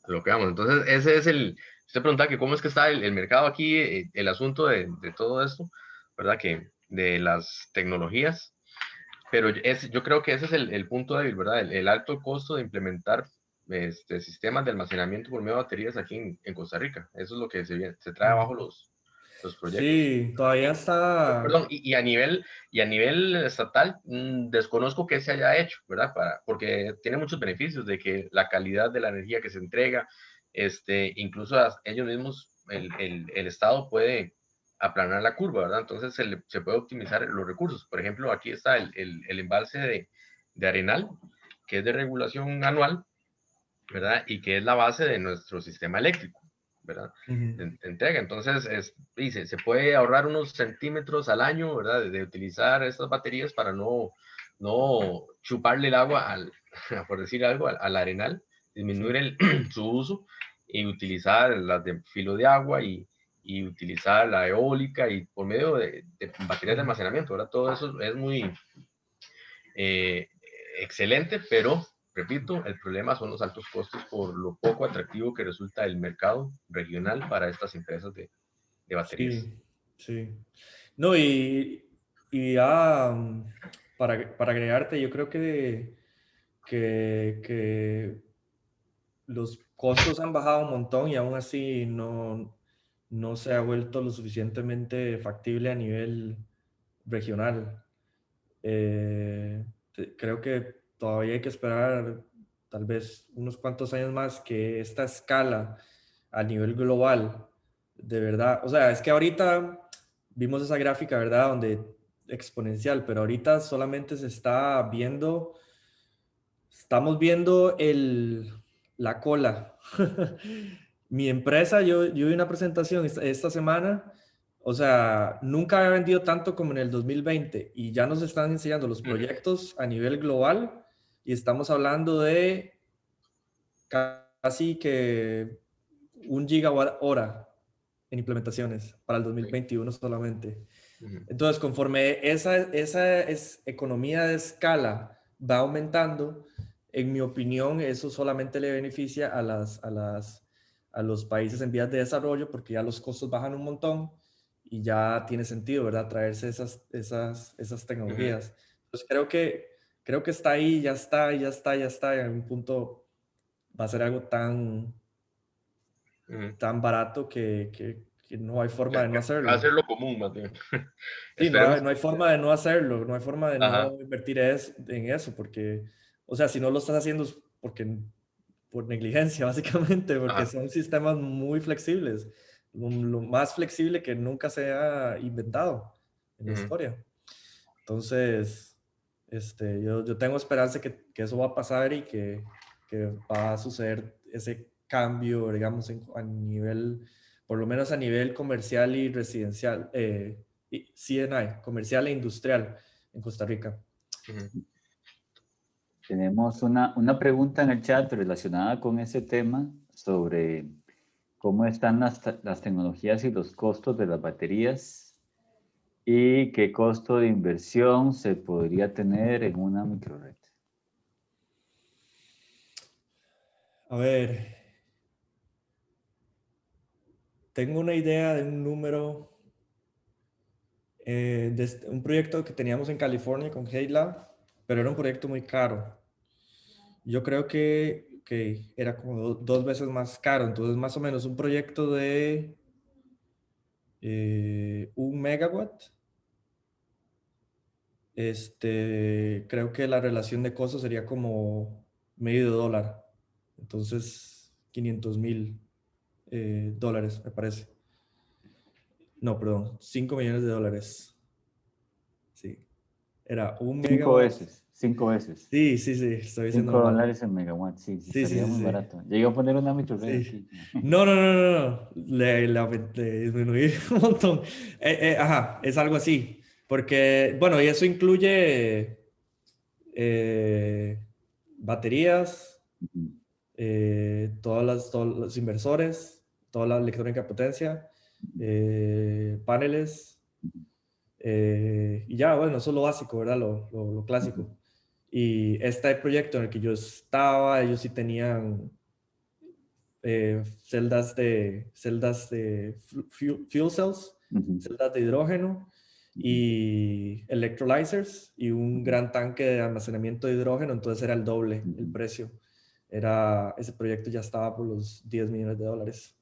Speaker 5: vamos. Entonces, ese es usted preguntaba que cómo es que está el mercado aquí, el asunto de todo esto, ¿verdad? Que de las tecnologías, pero yo creo que ese es el punto débil, ¿verdad? El alto costo de implementar sistemas de almacenamiento por medio de baterías aquí en Costa Rica. Eso es lo que se trae abajo los proyectos.
Speaker 3: Sí, todavía está...
Speaker 5: Perdón, y a nivel estatal, desconozco que se haya hecho, ¿verdad? Porque tiene muchos beneficios de que la calidad de la energía que se entrega, incluso ellos mismos, el Estado puede aplanar la curva, ¿verdad? Entonces se puede optimizar los recursos. Por ejemplo, aquí está el embalse de Arenal, que es de regulación anual, ¿verdad? Y que es la base de nuestro sistema eléctrico, ¿verdad? De entrega. Entonces, dice, se puede ahorrar unos centímetros al año, ¿verdad? De utilizar estas baterías para no chuparle el agua por decir algo, al Arenal, disminuir su uso y utilizar las de filo de agua y utilizar la eólica y por medio de baterías de almacenamiento, ¿verdad? Todo eso es muy excelente, pero repito, el problema son los altos costos por lo poco atractivo que resulta el mercado regional para estas empresas de baterías.
Speaker 3: Sí, sí. No, y ya para agregarte, yo creo que los costos han bajado un montón y aún así no se ha vuelto lo suficientemente factible a nivel regional. Creo que todavía hay que esperar tal vez unos cuantos años más que esta escala a nivel global, de verdad, o sea, es que ahorita vimos esa gráfica, ¿verdad? Donde exponencial, pero ahorita solamente se está viendo, estamos viendo la cola. Mi empresa, yo vi una presentación esta semana, o sea, nunca había vendido tanto como en el 2020 y ya nos están enseñando los proyectos a nivel global y estamos hablando de casi que 1 gigawatt hora en implementaciones para el 2021 solamente. Entonces, conforme esa economía de escala va aumentando, en mi opinión, eso solamente le beneficia a los países en vías de desarrollo porque ya los costos bajan un montón y ya tiene sentido, ¿verdad? Traerse esas tecnologías. Entonces creo que está ahí, ya está, ya está, ya está. Y en algún punto va a ser algo tan barato que no hay forma de no
Speaker 5: Va a
Speaker 3: hacerlo.
Speaker 5: ser lo común, más bien.
Speaker 3: Sí,
Speaker 5: Esperemos
Speaker 3: no hay
Speaker 5: que sea.
Speaker 3: forma de no hacerlo, no hay forma de
Speaker 5: Ajá.
Speaker 3: no invertir en eso, porque, o sea, si no lo estás haciendo es por negligencia, básicamente, porque
Speaker 5: Ajá.
Speaker 3: son sistemas muy flexibles, lo más flexible que nunca se ha inventado en la
Speaker 5: Ujú.
Speaker 3: historia. Entonces, yo tengo esperanza que eso va a pasar y que va a suceder ese cambio, digamos, a nivel, por lo menos a nivel comercial y residencial, y CNI, comercial e industrial en Costa Rica.
Speaker 5: Ujú.
Speaker 2: Tenemos una pregunta en el chat relacionada con ese tema sobre cómo están las tecnologías y los costos de las baterías y qué costo de inversión se podría tener en una microred.
Speaker 3: A ver, tengo una idea de un número, de un proyecto que teníamos en California con Halo, pero era un proyecto muy caro. Yo creo que era como dos veces más caro, entonces más o menos un proyecto de 1 megawatt. Creo que la relación de costos sería como $0.50. Entonces, 500,000 dólares, me parece. No, perdón, $5 millones. Sí, era 1 megawatt.
Speaker 2: Cinco veces.
Speaker 3: Sí, sí, sí, estoy diciéndolo mal.
Speaker 2: $5 en megawatt, sí, sí,
Speaker 3: Sí, sí,
Speaker 2: estaría
Speaker 3: sí,
Speaker 2: muy
Speaker 3: sí.
Speaker 2: barato. Llegué a poner una microred
Speaker 3: Sí.
Speaker 2: aquí.
Speaker 3: No, no, no, no, no. Le disminuí un montón. Ajá, es algo así. Porque, bueno, y eso incluye baterías, todos los inversores, toda la electrónica de potencia, paneles, y ya, bueno, eso es lo básico, ¿verdad? Lo clásico. Y este proyecto en el que yo estaba, ellos sí tenían celdas de fuel cells, celdas de hidrógeno y electrolyzers y un gran tanque de almacenamiento de hidrógeno, entonces era el doble el precio. Ese proyecto ya estaba por los $10 millones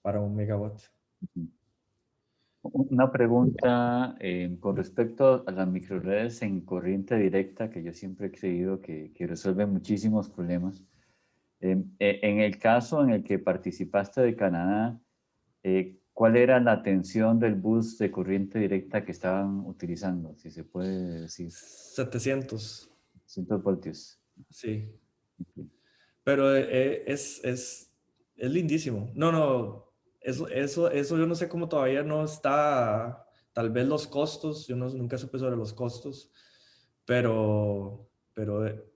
Speaker 3: para 1 megawatt.
Speaker 2: Una pregunta con respecto a las microredes en corriente directa, que yo siempre he creído que resuelven muchísimos problemas. En el caso en el que participaste de Canadá, ¿cuál era la tensión del bus de corriente directa que estaban utilizando? Si se puede decir.
Speaker 3: 700,
Speaker 2: 100 voltios.
Speaker 3: sí. Pero es lindísimo. No, no, eso yo no sé cómo todavía no está, tal vez los costos, yo nunca supe sobre los costos, pero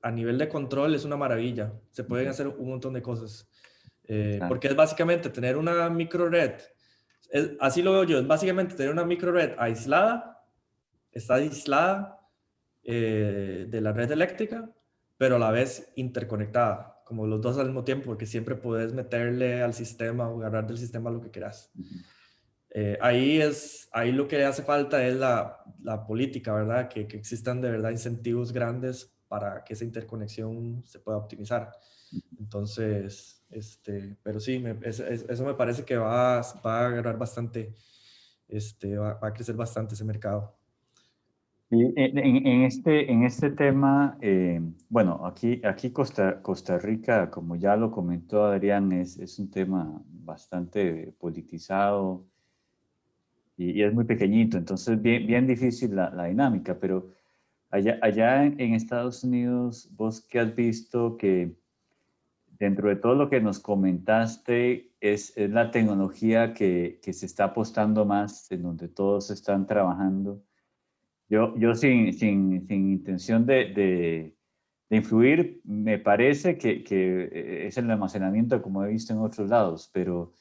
Speaker 3: a nivel de control es una maravilla. Se pueden hacer un montón de cosas. Porque es básicamente tener una micro red, así lo veo yo, es básicamente tener una micro red está aislada de la red eléctrica, pero a la vez interconectada, como los dos al mismo tiempo, porque siempre puedes meterle al sistema o agarrar del sistema lo que quieras. Ahí lo que hace falta es la política, ¿verdad? Que existan de verdad incentivos grandes para que esa interconexión se pueda optimizar. Entonces, pero sí, eso me parece que va a agarrar bastante, va a crecer bastante ese mercado.
Speaker 2: Y en este tema, bueno, aquí Costa Rica, como ya lo comentó Adrián, es un tema bastante politizado y es muy pequeñito, entonces bien difícil la dinámica, pero allá en Estados Unidos, vos qué has visto que dentro de todo lo que nos comentaste es la tecnología que se está apostando más, en donde todos están trabajando. Yo sin intención de influir, me parece que es el almacenamiento como he visto en otros lados, pero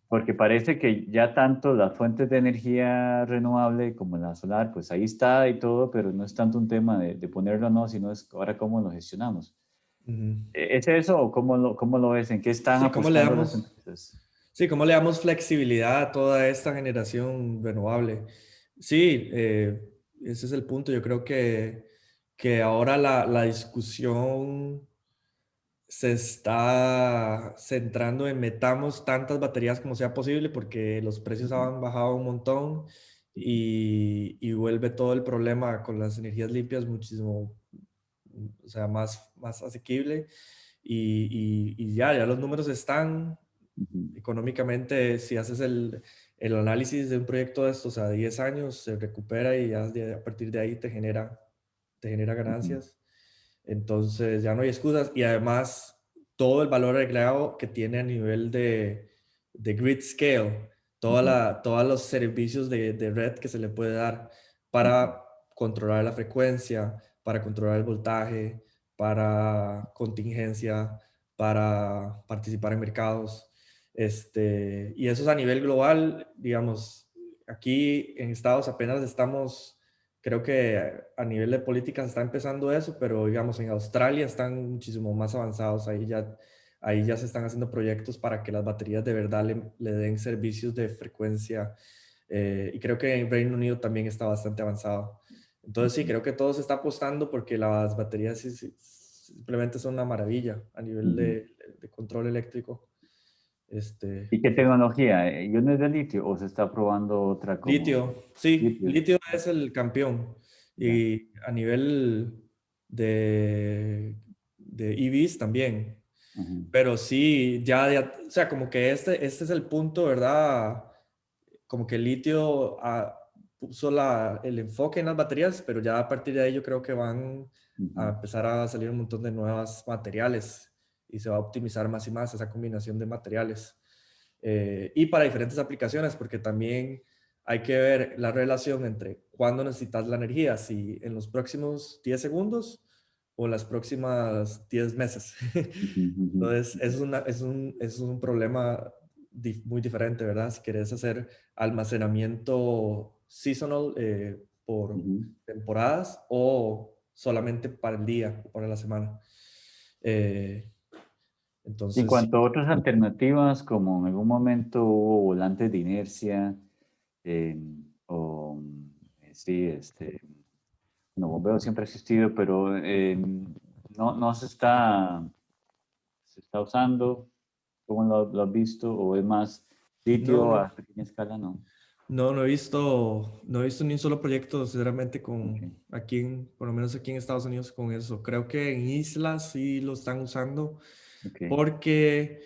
Speaker 2: porque parece que ya tanto las fuentes de energía renovable como la solar, pues ahí está y todo, pero no es tanto un tema de ponerlo o no, sino es ahora cómo lo gestionamos. ¿Es eso o cómo lo ves? ¿En qué están
Speaker 3: Sí,
Speaker 2: apostando las empresas?
Speaker 3: Sí, ¿cómo le damos flexibilidad a toda esta generación renovable? Sí, ese es el punto. Yo creo que ahora la discusión se está centrando en metamos tantas baterías como sea posible porque los precios han bajado un montón y vuelve todo el problema con las energías limpias muchísimo, o sea, más asequible y ya los números están económicamente, si haces el análisis de un proyecto de estos a 10 años, se recupera y ya a partir de ahí te genera ganancias. Entonces ya no hay excusas y además todo el valor agregado que tiene a nivel de grid scale, todos los servicios de red que se le puede dar para controlar la frecuencia, para controlar el voltaje, para contingencia, para participar en mercados. Y eso es a nivel global, digamos, aquí en Estados apenas estamos, creo que a nivel de política se está empezando eso, pero digamos en Australia están muchísimo más avanzados, ahí ya se están haciendo proyectos para que las baterías de verdad le den servicios de frecuencia y creo que en Reino Unido también está bastante avanzado. Entonces sí, creo que todo se está apostando porque las baterías simplemente son una maravilla a nivel de control eléctrico.
Speaker 2: ¿Y qué tecnología? ¿Iones de litio o se está probando otra como
Speaker 3: Litio, sí,
Speaker 2: litio?
Speaker 3: litio es el campeón.
Speaker 2: Ya.
Speaker 3: Y a nivel de EVs también.
Speaker 2: Ujú,
Speaker 3: Pero sí, o sea, como que este es el punto, ¿verdad? Como que el litio puso el enfoque en las baterías, pero ya a partir de ahí yo creo que van a
Speaker 2: ujú.
Speaker 3: empezar a salir un montón de nuevos materiales y se va a optimizar más y más esa combinación de materiales. Y para diferentes aplicaciones, porque también hay que ver la relación entre cuándo necesitas la energía, si en los próximos 10 segundos o las próximas 10 meses. Entonces, es un problema muy diferente, ¿verdad? Si quieres hacer almacenamiento seasonal por temporadas o solamente para el día o para la semana. Eh,
Speaker 2: En
Speaker 3: entonces, sí.
Speaker 2: cuanto a otras alternativas, como en algún momento hubo volantes de inercia, eh, o sí, bueno, bombeo siempre ha existido, pero no se está usando. ¿Cómo lo has visto? ¿O es más
Speaker 3: No,
Speaker 2: litio
Speaker 3: no.
Speaker 2: a pequeña escala? No.
Speaker 3: No he visto ni un solo proyecto, sinceramente,
Speaker 2: Ok,
Speaker 3: por lo menos aquí en Estados Unidos con eso. Creo que en islas sí lo están usando
Speaker 2: ok.
Speaker 3: porque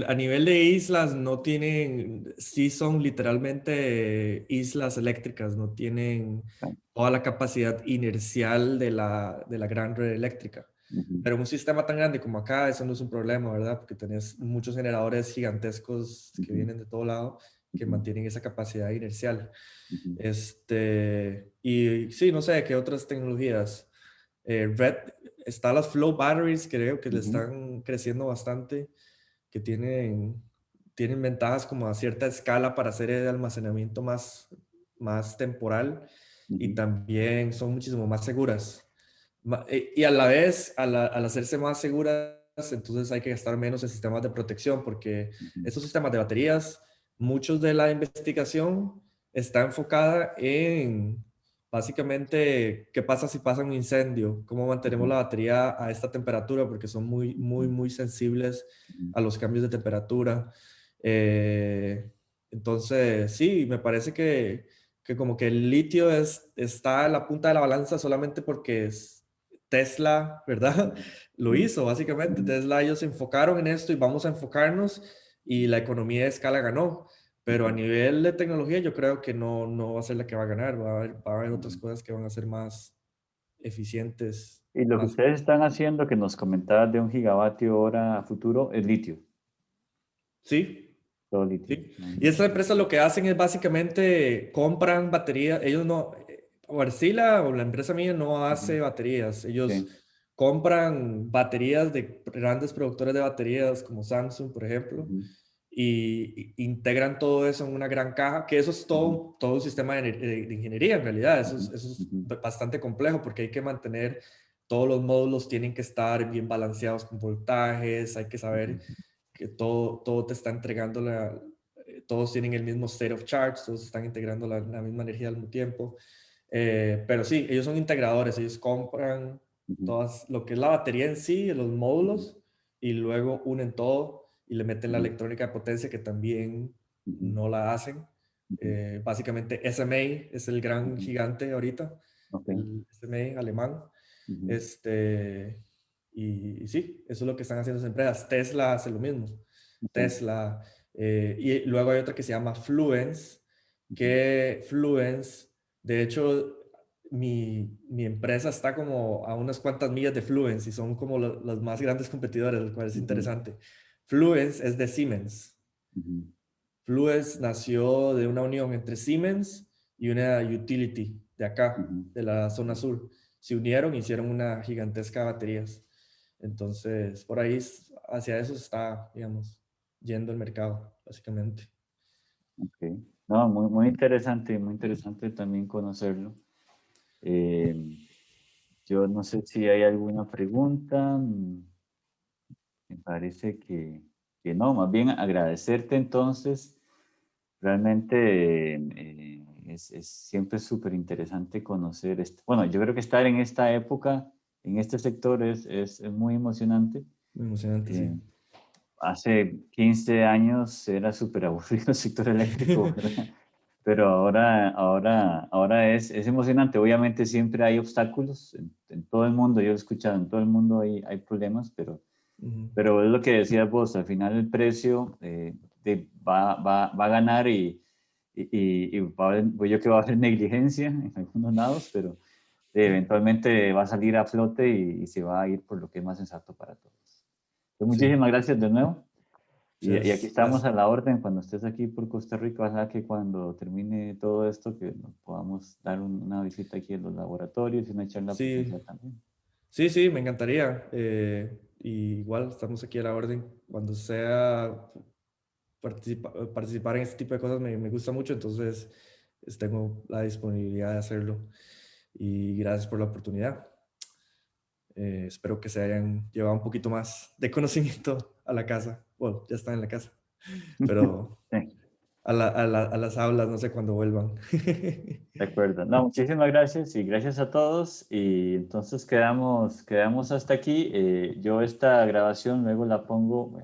Speaker 3: a nivel de islas no tienen, sí son literalmente islas eléctricas, no tienen
Speaker 2: Claro.
Speaker 3: toda la capacidad inercial de la gran red eléctrica.
Speaker 2: Ujú,
Speaker 3: Pero en un sistema tan grande como acá, eso no es un problema, ¿verdad? Porque tenés muchos generadores gigantescos que
Speaker 2: ujú,
Speaker 3: vienen de todo lado que
Speaker 2: ujú,
Speaker 3: mantienen esa capacidad inercial.
Speaker 2: ujú,
Speaker 3: Y sí, no sé, ¿qué otras tecnologías? Red, está las flow batteries, creo que le
Speaker 2: ujú,
Speaker 3: están creciendo bastante, que tienen ventajas como a cierta escala para hacer el almacenamiento más temporal y
Speaker 2: ujú,
Speaker 3: también son muchísimo más seguras. Y a la vez, al hacerse más seguras, entonces hay que gastar menos en sistemas de protección porque
Speaker 2: ujú,
Speaker 3: estos sistemas de baterías, muchos de la investigación está enfocada en básicamente qué pasa si pasa un incendio, cómo mantenemos
Speaker 2: ujú,
Speaker 3: la batería a esta temperatura porque son muy, muy,
Speaker 2: ujú,
Speaker 3: muy sensibles
Speaker 2: ujú.
Speaker 3: a los cambios de temperatura. Eh, entonces, sí, me parece que como que el litio está en la punta de la balanza solamente porque Tesla, ¿verdad? Lo
Speaker 2: Sí.
Speaker 3: hizo, básicamente.
Speaker 2: Ujú,
Speaker 3: Tesla, ellos se enfocaron en esto y vamos a enfocarnos y la economía de escala ganó. Pero a
Speaker 2: ujú,
Speaker 3: nivel de tecnología yo creo que no va a ser la que va a ganar, va a haber otras
Speaker 2: ujú.
Speaker 3: cosas que van a ser más eficientes,
Speaker 2: Y lo que
Speaker 3: más...
Speaker 2: ustedes están haciendo, que nos comentabas de 1 gigavatio hora a futuro, es litio,
Speaker 3: Sí,
Speaker 2: todo litio.
Speaker 3: sí. Y
Speaker 2: Ujú,
Speaker 3: estas empresas lo que hacen es básicamente compran baterías. Ellos no, o Arcila o la empresa mía no hace
Speaker 2: ujú.
Speaker 3: baterías. Ellos
Speaker 2: Sí.
Speaker 3: compran baterías de grandes productores de baterías como Samsung, por ejemplo,
Speaker 2: Ujú,
Speaker 3: y integran todo eso en una gran caja, que eso es
Speaker 2: ujú,
Speaker 3: todo un sistema de ingeniería en realidad.
Speaker 2: ujú,
Speaker 3: Eso es
Speaker 2: ujú,
Speaker 3: bastante complejo porque hay que mantener todos los módulos, tienen que estar bien balanceados con voltajes, hay que saber
Speaker 2: ujú.
Speaker 3: que todo te está entregando todos tienen el mismo state of charge, todos están integrando la misma energía al mismo tiempo. Pero sí, ellos son integradores, ellos compran todas, lo que es la batería en sí, los módulos, y luego unen todo y le meten la electrónica de potencia que también no la hacen. Básicamente SMA es el gran gigante ahorita, el SMA alemán. Y sí, eso es lo que están haciendo las empresas. Tesla hace lo mismo. Tesla. Y luego hay otra que se llama Fluence, que Fluence, de hecho, mi empresa está como a unas cuantas millas de Fluence y son como los más grandes competidores, lo cual es interesante. Fluence es de Siemens. Fluence nació de una unión entre Siemens y una utility de acá, de la zona sur. Se unieron y hicieron una gigantesca baterías. Entonces, por ahí, hacia eso está, digamos, yendo el mercado, básicamente.
Speaker 2: Ok. No, muy interesante también conocerlo. Yo no sé si hay alguna pregunta. Me parece que no, más bien agradecerte entonces. Realmente es siempre súper interesante conocer esto. Bueno, yo creo que estar en esta época, en este sector es muy emocionante.
Speaker 3: Muy emocionante, sí.
Speaker 2: Hace 15 años era súper aburrido el sector eléctrico, ¿verdad? Pero ahora es emocionante. Obviamente siempre hay obstáculos en todo el mundo. Yo he escuchado, en todo el mundo hay problemas, pero es lo que decías vos, al final el precio va a ganar y yo que va a haber negligencia en algunos lados, pero eventualmente va a salir a flote y se va a ir por lo que es más sensato para todos. Entonces, muchísimas gracias de nuevo. Y aquí estamos a la orden cuando estés aquí por Costa Rica. Ojalá que cuando termine todo esto que nos podamos dar una visita aquí en los laboratorios y una charla presencial también.
Speaker 3: Sí, me encantaría. Y igual estamos aquí a la orden. Cuando sea participar en este tipo de cosas me gusta mucho, entonces tengo la disponibilidad de hacerlo. Y gracias por la oportunidad. Espero que se hayan llevado un poquito más de conocimiento a la casa. Bueno, ya están en la casa, pero
Speaker 2: Sí.
Speaker 3: a las aulas no sé cuándo vuelvan.
Speaker 2: De acuerdo. No, muchísimas gracias y gracias a todos. Y entonces quedamos hasta aquí. Yo esta grabación luego la pongo.